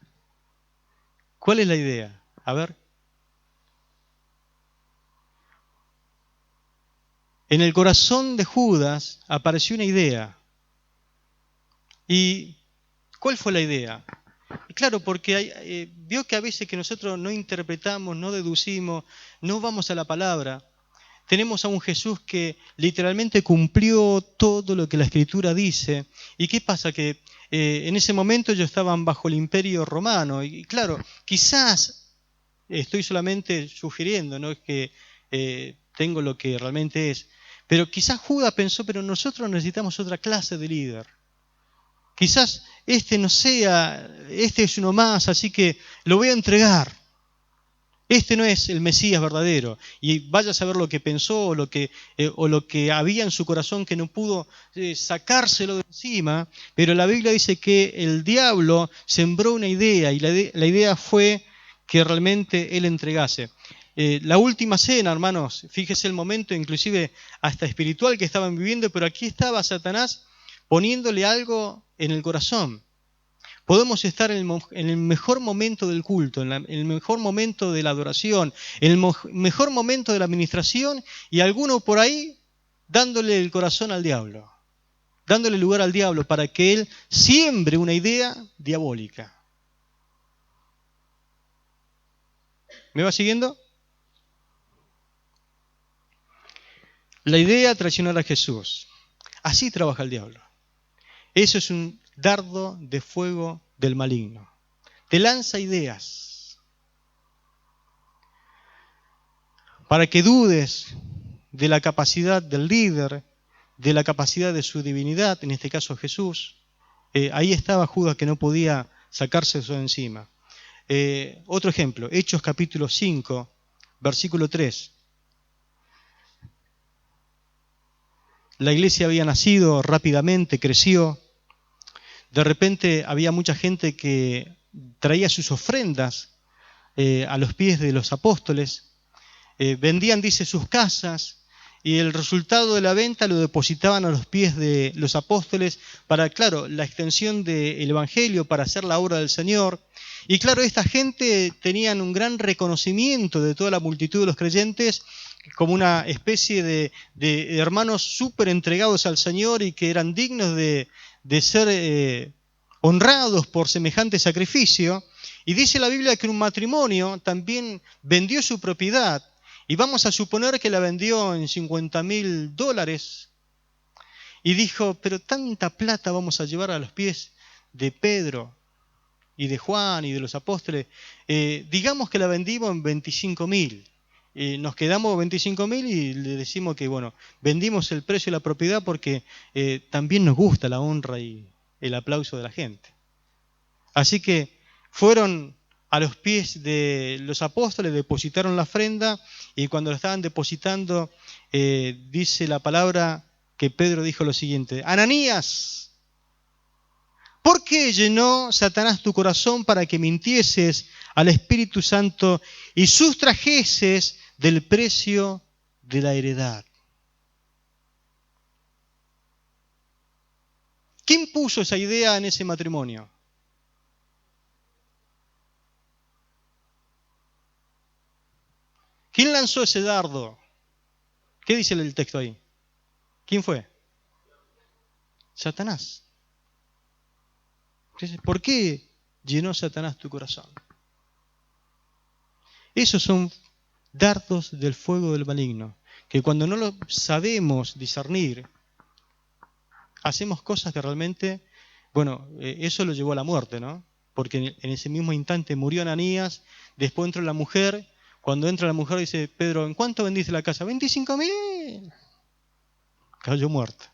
[SPEAKER 1] ¿Cuál es la idea? A ver. En el corazón de Judas apareció una idea. ¿Y cuál fue la idea? Claro, porque vio que a veces que nosotros no interpretamos, no deducimos, no vamos a la palabra. Tenemos a un Jesús que literalmente cumplió todo lo que la Escritura dice. ¿Y qué pasa? Que en ese momento ellos estaban bajo el imperio romano. Y claro, quizás estoy solamente sugiriendo, no es que tengo lo que realmente es. Pero quizás Judas pensó, pero nosotros necesitamos otra clase de líder. Quizás este no sea, este es uno más, así que lo voy a entregar. Este no es el Mesías verdadero. Y vaya a saber lo que pensó o lo que había en su corazón que no pudo sacárselo de encima. Pero la Biblia dice que el diablo sembró una idea y la idea fue que realmente él entregase. La última cena, hermanos, fíjese el momento inclusive hasta espiritual que estaban viviendo, pero aquí estaba Satanás poniéndole algo en el corazón. Podemos estar en el mejor momento del culto, en el mejor momento de la adoración, en el mejor momento de la administración y alguno por ahí dándole el corazón al diablo, dándole lugar al diablo para que él siembre una idea diabólica. ¿Me va siguiendo? La idea traicionar a Jesús. Así trabaja el diablo. Eso es un dardo de fuego del maligno. Te lanza ideas para que dudes de la capacidad del líder, de la capacidad de su divinidad, en este caso Jesús. Ahí estaba Judas que no podía sacarse eso de encima. Otro ejemplo, Hechos capítulo 5, versículo 3. La iglesia había nacido rápidamente, creció. De repente había mucha gente que traía sus ofrendas a los pies de los apóstoles. Vendían, dice, sus casas y el resultado de la venta lo depositaban a los pies de los apóstoles para, claro, la extensión del evangelio, para hacer la obra del Señor. Y claro, esta gente tenían un gran reconocimiento de toda la multitud de los creyentes como una especie de hermanos súper entregados al Señor y que eran dignos de ser honrados por semejante sacrificio. Y dice la Biblia que un matrimonio también vendió su propiedad. Y vamos a suponer que la vendió en $50,000. Y dijo, pero tanta plata vamos a llevar a los pies de Pedro y de Juan y de los apóstoles. Digamos que la vendimos en 25,000. Nos quedamos 25,000 y le decimos que, bueno, vendimos el precio de la propiedad porque también nos gusta la honra y el aplauso de la gente. Así que fueron a los pies de los apóstoles, depositaron la ofrenda y cuando la estaban depositando, dice la palabra que Pedro dijo lo siguiente: Ananías, ¿por qué llenó Satanás tu corazón para que mintieses al Espíritu Santo y sustrajeses del precio de la heredad? ¿Quién puso esa idea en ese matrimonio? ¿Quién lanzó ese dardo? ¿Qué dice el texto ahí? ¿Quién fue? Satanás. Entonces, ¿por qué llenó Satanás tu corazón? Esos son dardos del fuego del maligno, que cuando no lo sabemos discernir, hacemos cosas que realmente, bueno, eso lo llevó a la muerte, ¿no? Porque en ese mismo instante murió Ananías, después entró la mujer. Cuando entra la mujer dice, Pedro, ¿en cuánto vendiste la casa? 25,000. Cayó muerta.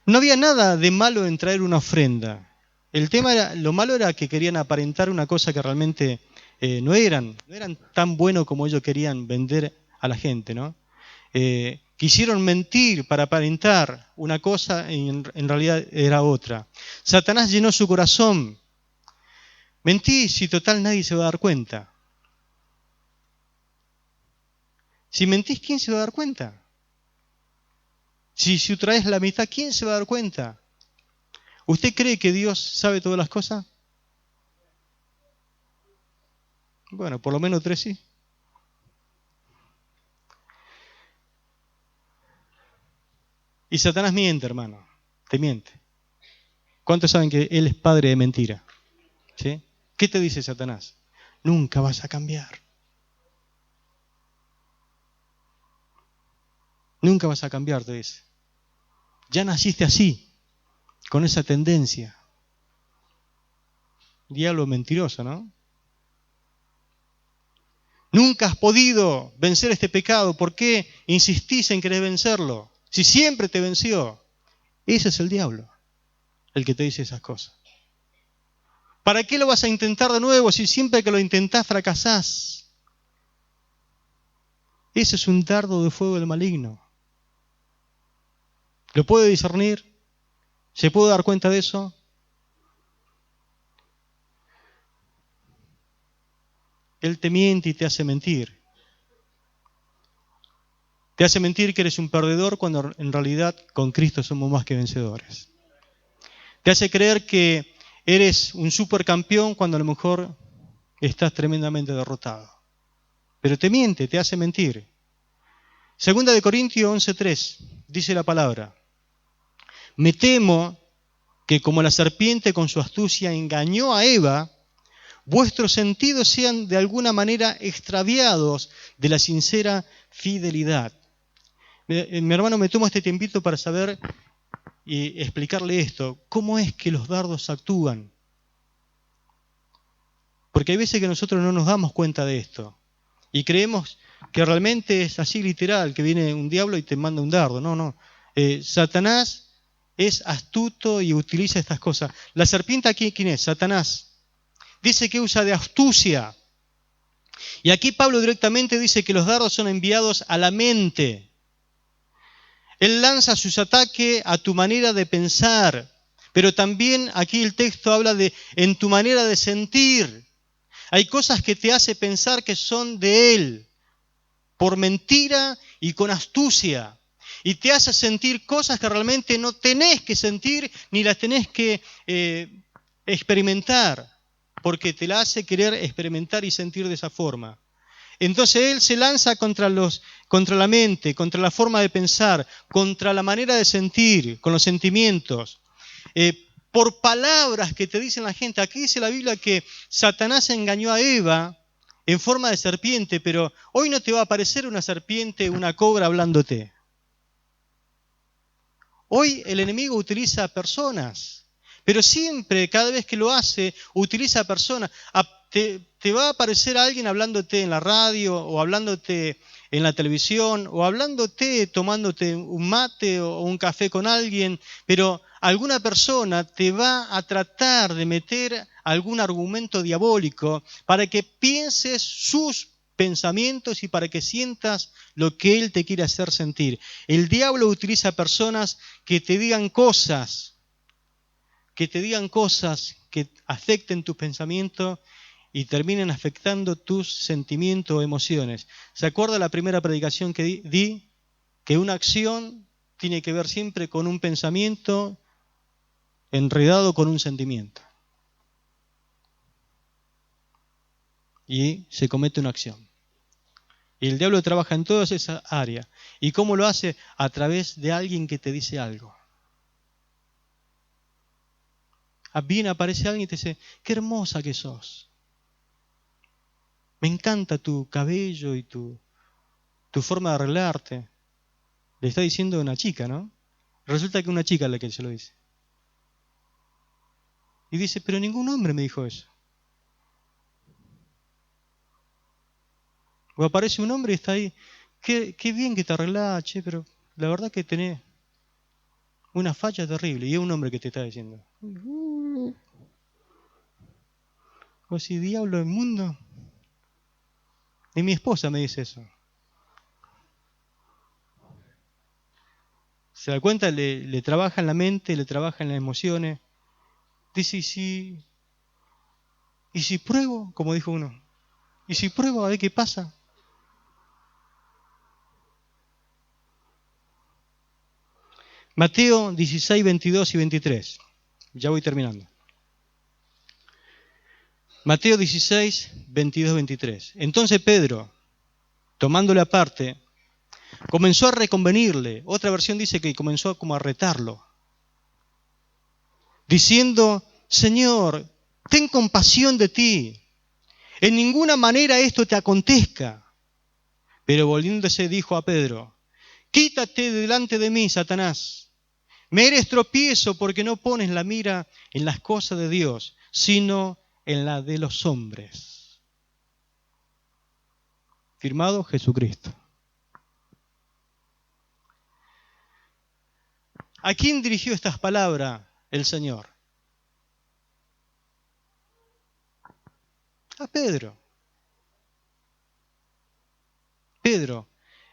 [SPEAKER 1] No había nada de malo en traer una ofrenda. El tema era, lo malo era que querían aparentar una cosa que realmente no eran tan buenos como ellos querían vender a la gente, ¿no? Quisieron mentir para aparentar una cosa y en realidad era otra. Satanás llenó su corazón. Mentí si total nadie se va a dar cuenta. Si mentís, ¿quién se va a dar cuenta? Si traes la mitad, ¿quién se va a dar cuenta? ¿Usted cree que Dios sabe todas las cosas? Bueno, por lo menos 3 sí. Y Satanás miente, hermano. Te miente. ¿Cuántos saben que él es padre de mentira? ¿Sí? ¿Qué te dice Satanás? Nunca vas a cambiar. Nunca vas a cambiar, te dice. Ya naciste así, con esa tendencia. Diablo mentiroso, ¿no? Nunca has podido vencer este pecado. ¿Por qué insistís en querer vencerlo? Si siempre te venció. Ese es el diablo, el que te dice esas cosas. ¿Para qué lo vas a intentar de nuevo si siempre que lo intentás fracasás? Ese es un dardo de fuego del maligno. ¿Lo puede discernir? ¿Se puede dar cuenta de eso? Él te miente y te hace mentir. Te hace mentir que eres un perdedor cuando en realidad con Cristo somos más que vencedores. Te hace creer que eres un supercampeón cuando a lo mejor estás tremendamente derrotado. Pero te miente, te hace mentir. Segunda de Corintios 11:3 dice la palabra: me temo que como la serpiente con su astucia engañó a Eva, vuestros sentidos sean de alguna manera extraviados de la sincera fidelidad. Mi hermano, me tomo este tiempito para saber y explicarle esto. ¿Cómo es que los dardos actúan? Porque hay veces que nosotros no nos damos cuenta de esto. Y creemos que realmente es así literal, que viene un diablo y te manda un dardo. No. Satanás es astuto y utiliza estas cosas. La serpiente aquí, ¿quién es? Satanás. Dice que usa de astucia. Y aquí Pablo directamente dice que los dardos son enviados a la mente. Él lanza sus ataques a tu manera de pensar, pero también aquí el texto habla de en tu manera de sentir. Hay cosas que te hace pensar que son de Él, por mentira y con astucia. Y te hace sentir cosas que realmente no tenés que sentir ni las tenés que experimentar, porque te la hace querer experimentar y sentir de esa forma. Entonces Él se lanza contra la mente, contra la forma de pensar, contra la manera de sentir, con los sentimientos. Por palabras que te dicen la gente. Aquí dice la Biblia que Satanás engañó a Eva en forma de serpiente, pero hoy no te va a aparecer una serpiente, una cobra hablándote. Hoy el enemigo utiliza personas, pero siempre, cada vez que lo hace, utiliza personas. Te va a aparecer alguien hablándote en la radio o hablándote en la televisión o hablándote, tomándote un mate o un café con alguien, pero alguna persona te va a tratar de meter algún argumento diabólico para que pienses sus pensamientos y para que sientas lo que él te quiere hacer sentir. El diablo utiliza personas que te digan cosas que afecten tus pensamientos y terminen afectando tus sentimientos o emociones. ¿Se acuerda la primera predicación que di? Que una acción tiene que ver siempre con un pensamiento enredado con un sentimiento. Y se comete una acción. Y el diablo trabaja en todas esas áreas. ¿Y cómo lo hace? A través de alguien que te dice algo. Bien aparece alguien y te dice: qué hermosa que sos. Me encanta tu cabello y tu forma de arreglarte. Le está diciendo a una chica, ¿no? Resulta que es una chica es la que se lo dice. Y dice: pero ningún hombre me dijo eso. O aparece un hombre y está ahí: qué bien que te arreglás, che, pero la verdad que tenés una falla terrible. Y es un hombre que te está diciendo. O si diablo inmundo. Y mi esposa me dice eso. ¿Se da cuenta? Le trabaja en la mente, le trabaja en las emociones. Dice, ¿y si pruebo? Como dijo uno. ¿Y si pruebo a ver qué pasa? Mateo 16, 22 y 23. Ya voy terminando. Mateo 16, 22, 23. Entonces Pedro, tomándole aparte, comenzó a reconvenirle. Otra versión dice que comenzó como a retarlo, diciendo, Señor, ten compasión de ti. En ninguna manera esto te acontezca. Pero volviéndose dijo a Pedro, quítate de delante de mí, Satanás. Me eres tropiezo porque no pones la mira en las cosas de Dios, sino en la de los hombres. Firmado Jesucristo. ¿A quién dirigió estas palabras el Señor? A Pedro. Pedro,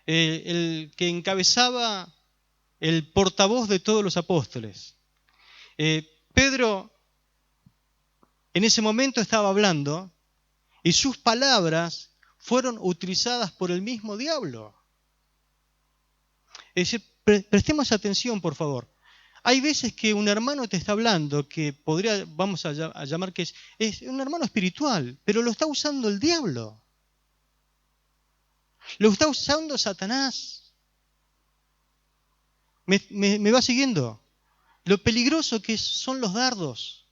[SPEAKER 1] el que encabezaba el portavoz de todos los apóstoles. Pedro en ese momento estaba hablando y sus palabras fueron utilizadas por el mismo diablo. Es decir, prestemos atención, por favor. Hay veces que un hermano te está hablando que vamos a llamar que es un hermano espiritual, pero lo está usando el diablo. Lo está usando Satanás. ¿Me va siguiendo? Lo peligroso que son los dardos.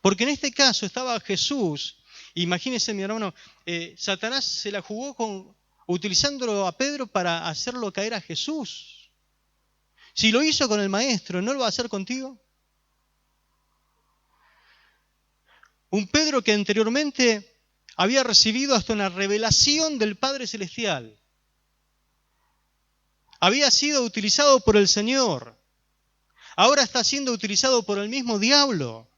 [SPEAKER 1] Porque en este caso estaba Jesús. Imagínense, mi hermano, Satanás se la jugó utilizándolo a Pedro para hacerlo caer a Jesús. Si lo hizo con el maestro, ¿no lo va a hacer contigo? Un Pedro que anteriormente había recibido hasta una revelación del Padre Celestial. Había sido utilizado por el Señor. Ahora está siendo utilizado por el mismo diablo.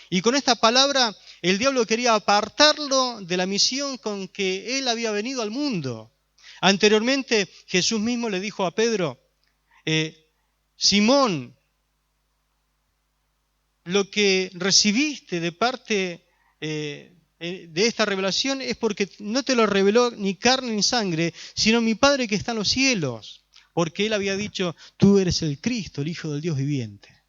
[SPEAKER 1] Y con esta palabra el diablo quería apartarlo de la misión con que él había venido al mundo. Anteriormente Jesús mismo le dijo a Pedro, Simón, lo que recibiste de parte de esta revelación es porque no te lo reveló ni carne ni sangre, sino mi Padre que está en los cielos. Porque él había dicho, tú eres el Cristo, el Hijo del Dios viviente.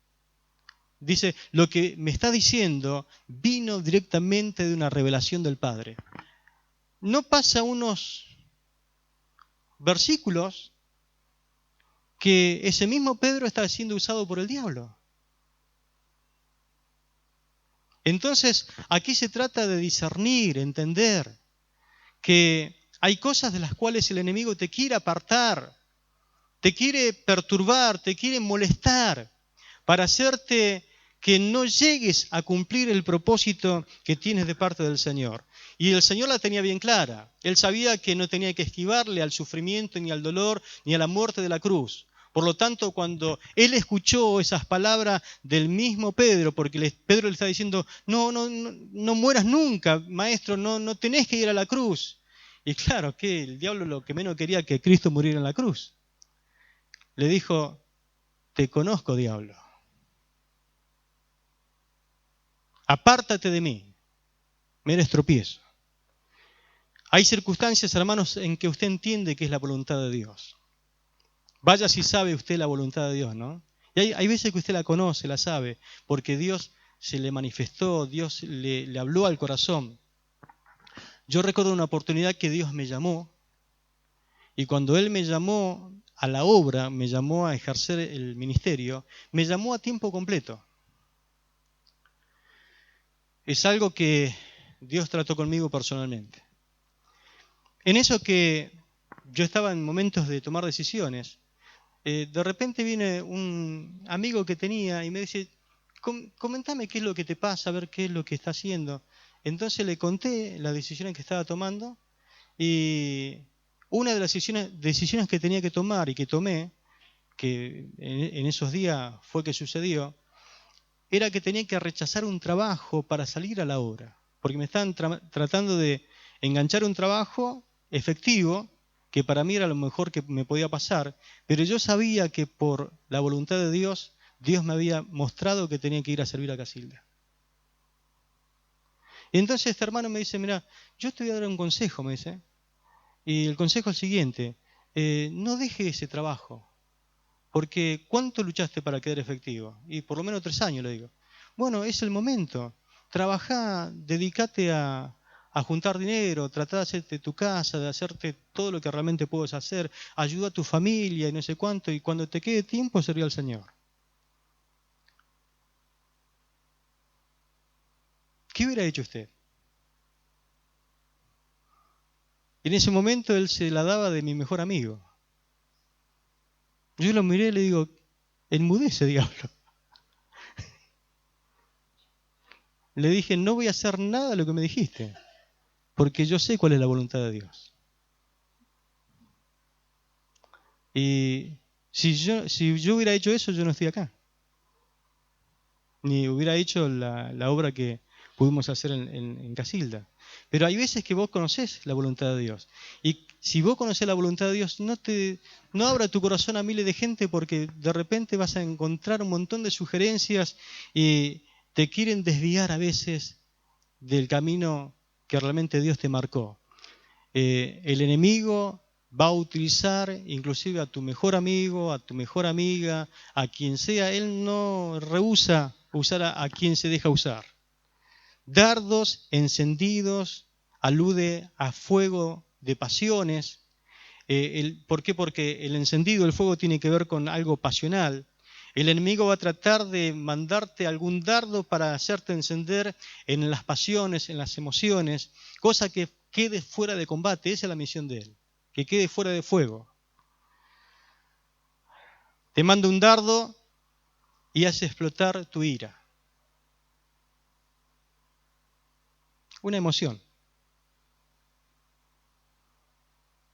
[SPEAKER 1] Dice, lo que me está diciendo vino directamente de una revelación del Padre. No pasa unos versículos que ese mismo Pedro está siendo usado por el diablo. Entonces, aquí se trata de discernir, entender que hay cosas de las cuales el enemigo te quiere apartar, te quiere perturbar, te quiere molestar para hacerte que no llegues a cumplir el propósito que tienes de parte del Señor. Y el Señor la tenía bien clara. Él sabía que no tenía que esquivarle al sufrimiento, ni al dolor, ni a la muerte de la cruz. Por lo tanto, cuando él escuchó esas palabras del mismo Pedro, porque Pedro le está diciendo, no mueras nunca, maestro, no tenés que ir a la cruz. Y claro, que el diablo lo que menos quería que Cristo muriera en la cruz. Le dijo, te conozco, diablo. Apártate de mí, me eres tropiezo. Hay circunstancias, hermanos, en que usted entiende que es la voluntad de Dios. Vaya si sabe usted la voluntad de Dios, ¿no? Y hay veces que usted la conoce, la sabe, porque Dios se le manifestó, Dios le habló al corazón. Yo recuerdo una oportunidad que Dios me llamó, y cuando Él me llamó a la obra, me llamó a ejercer el ministerio, me llamó a tiempo completo. Es algo que Dios trató conmigo personalmente. En eso que yo estaba en momentos de tomar decisiones, de repente viene un amigo que tenía y me dice, comentame qué es lo que te pasa, a ver qué es lo que está haciendo. Entonces le conté las decisiones que estaba tomando y una de las decisiones que tenía que tomar y que tomé, que en esos días fue que sucedió, era que tenía que rechazar un trabajo para salir a la obra, porque me estaban tratando de enganchar un trabajo efectivo que para mí era lo mejor que me podía pasar, pero yo sabía que por la voluntad de Dios, Dios me había mostrado que tenía que ir a servir a Casilda. Y entonces este hermano me dice, mira, yo te voy a dar un consejo, me dice, y el consejo es el siguiente, no deje ese trabajo, porque ¿cuánto luchaste para quedar efectivo? Y por lo menos 3 años, le digo. Bueno, es el momento, trabajá, dedícate a juntar dinero, trata de hacerte tu casa, de hacerte todo lo que realmente puedes hacer, ayuda a tu familia y no sé cuánto, y cuando te quede tiempo, serví al Señor. ¿Qué hubiera hecho usted? Y en ese momento él se la daba de mi mejor amigo. Yo lo miré y le digo, enmudece, diablo. Le dije, no voy a hacer nada de lo que me dijiste, porque yo sé cuál es la voluntad de Dios. Y si yo hubiera hecho eso, yo no estoy acá. Ni hubiera hecho la obra que pudimos hacer en Casilda. Pero hay veces que vos conocés la voluntad de Dios. Y si vos conocés la voluntad de Dios, no abra tu corazón a miles de gente, porque de repente vas a encontrar un montón de sugerencias y te quieren desviar a veces del camino que realmente Dios te marcó. El enemigo va a utilizar inclusive a tu mejor amigo, a tu mejor amiga, a quien sea. Él no rehúsa usar a quien se deja usar. Dardos encendidos alude a fuego de pasiones. ¿Por qué? Porque el encendido, el fuego, tiene que ver con algo pasional. El enemigo va a tratar de mandarte algún dardo para hacerte encender en las pasiones, en las emociones, cosa que quede fuera de combate. Esa es la misión de él, que quede fuera de fuego. Te manda un dardo y hace explotar tu ira. Una emoción.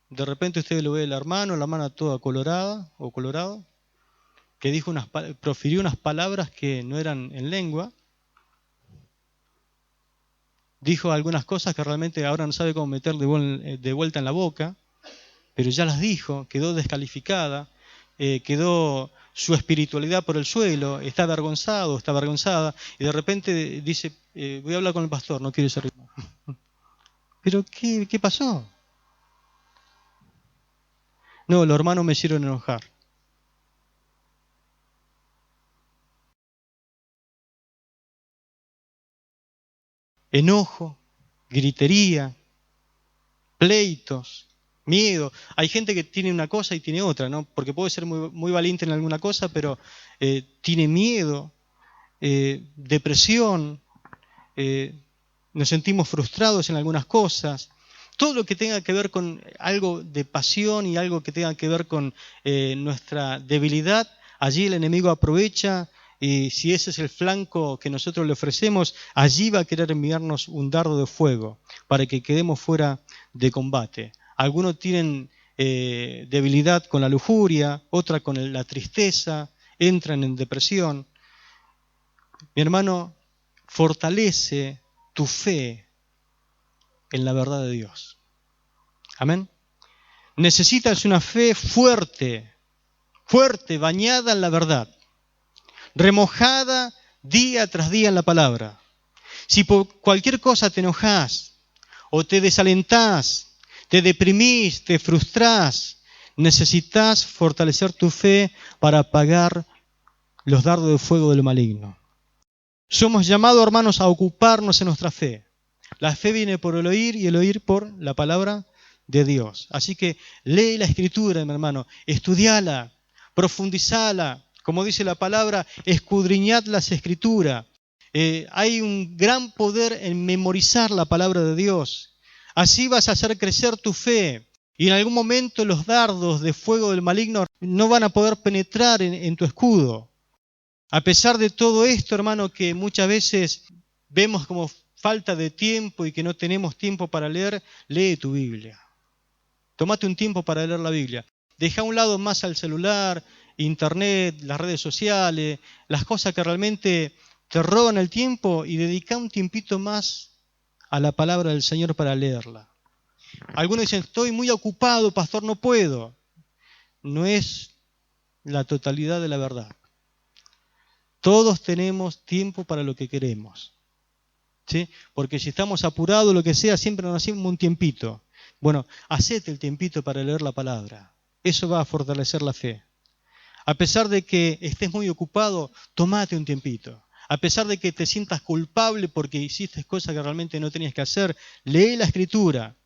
[SPEAKER 1] De repente usted lo ve el hermano, la hermana toda colorada o colorado, que profirió unas palabras que no eran en lengua, dijo algunas cosas que realmente ahora no sabe cómo meter de vuelta en la boca, pero ya las dijo, quedó descalificada, quedó su espiritualidad por el suelo, está avergonzado, está avergonzada, y de repente dice, voy a hablar con el pastor, no quiero ser. ¿Pero qué pasó? No, los hermanos me hicieron enojar. Enojo, gritería, pleitos, miedo. Hay gente que tiene una cosa y tiene otra, ¿no? Porque puede ser muy, muy valiente en alguna cosa, pero tiene miedo, depresión, nos sentimos frustrados en algunas cosas. Todo lo que tenga que ver con algo de pasión y algo que tenga que ver con nuestra debilidad, allí el enemigo aprovecha, y si ese es el flanco que nosotros le ofrecemos, allí va a querer enviarnos un dardo de fuego para que quedemos fuera de combate. Algunos tienen debilidad con la lujuria, otra con la tristeza, entran en depresión. Mi hermano, fortalece tu fe en la verdad de Dios. Amén. Necesitas una fe fuerte, bañada en la verdad, remojada día tras día en la palabra. Si por cualquier cosa te enojás, o te desalentás, te deprimís, te frustrás, necesitas fortalecer tu fe para apagar los dardos de fuego del maligno. Somos llamados, hermanos, a ocuparnos en nuestra fe. La fe viene por el oír y el oír por la palabra de Dios. Así que lee la Escritura, mi hermano, estudiala, profundizala. Como dice la palabra, escudriñad las Escrituras. Hay un gran poder en memorizar la palabra de Dios. Así vas a hacer crecer tu fe. Y en algún momento los dardos de fuego del maligno no van a poder penetrar en tu escudo. A pesar de todo esto, hermano, que muchas veces vemos como falta de tiempo y que no tenemos tiempo para leer, lee tu Biblia. Tómate un tiempo para leer la Biblia. Deja a un lado más al celular, internet, las redes sociales, las cosas que realmente te roban el tiempo, y dedica un tiempito más a la palabra del Señor para leerla. Algunos dicen, estoy muy ocupado, pastor, no puedo. No es la totalidad de la verdad. Todos tenemos tiempo para lo que queremos, ¿sí? Porque si estamos apurados, lo que sea, siempre nos hacemos un tiempito. Bueno, hacete el tiempito para leer la palabra. Eso va a fortalecer la fe. A pesar de que estés muy ocupado, tomate un tiempito. A pesar de que te sientas culpable porque hiciste cosas que realmente no tenías que hacer, lee la Escritura.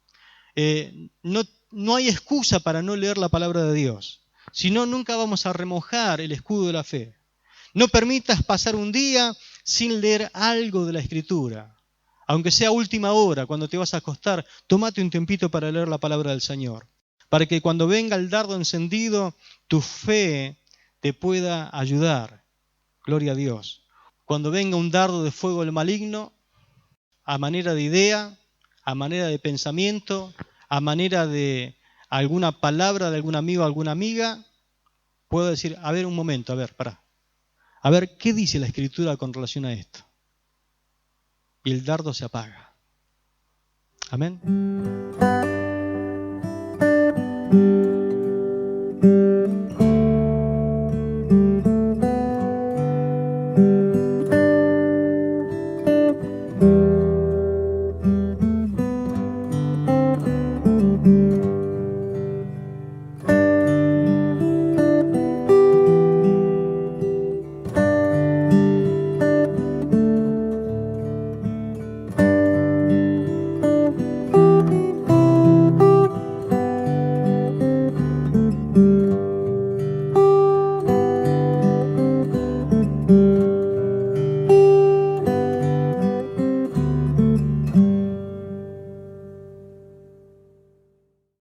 [SPEAKER 1] No hay excusa para no leer la palabra de Dios. Si no, nunca vamos a remojar el escudo de la fe. No permitas pasar un día sin leer algo de la Escritura. Aunque sea última hora, cuando te vas a acostar, tómate un tiempito para leer la palabra del Señor. Para que cuando venga el dardo encendido, tu fe te pueda ayudar. Gloria a Dios. Cuando venga un dardo de fuego del maligno, a manera de idea, a manera de pensamiento, a manera de alguna palabra de algún amigo o alguna amiga, puedo decir, a ver un momento, a ver, pará. A ver, ¿qué dice la Escritura con relación a esto? Y el dardo se apaga. Amén.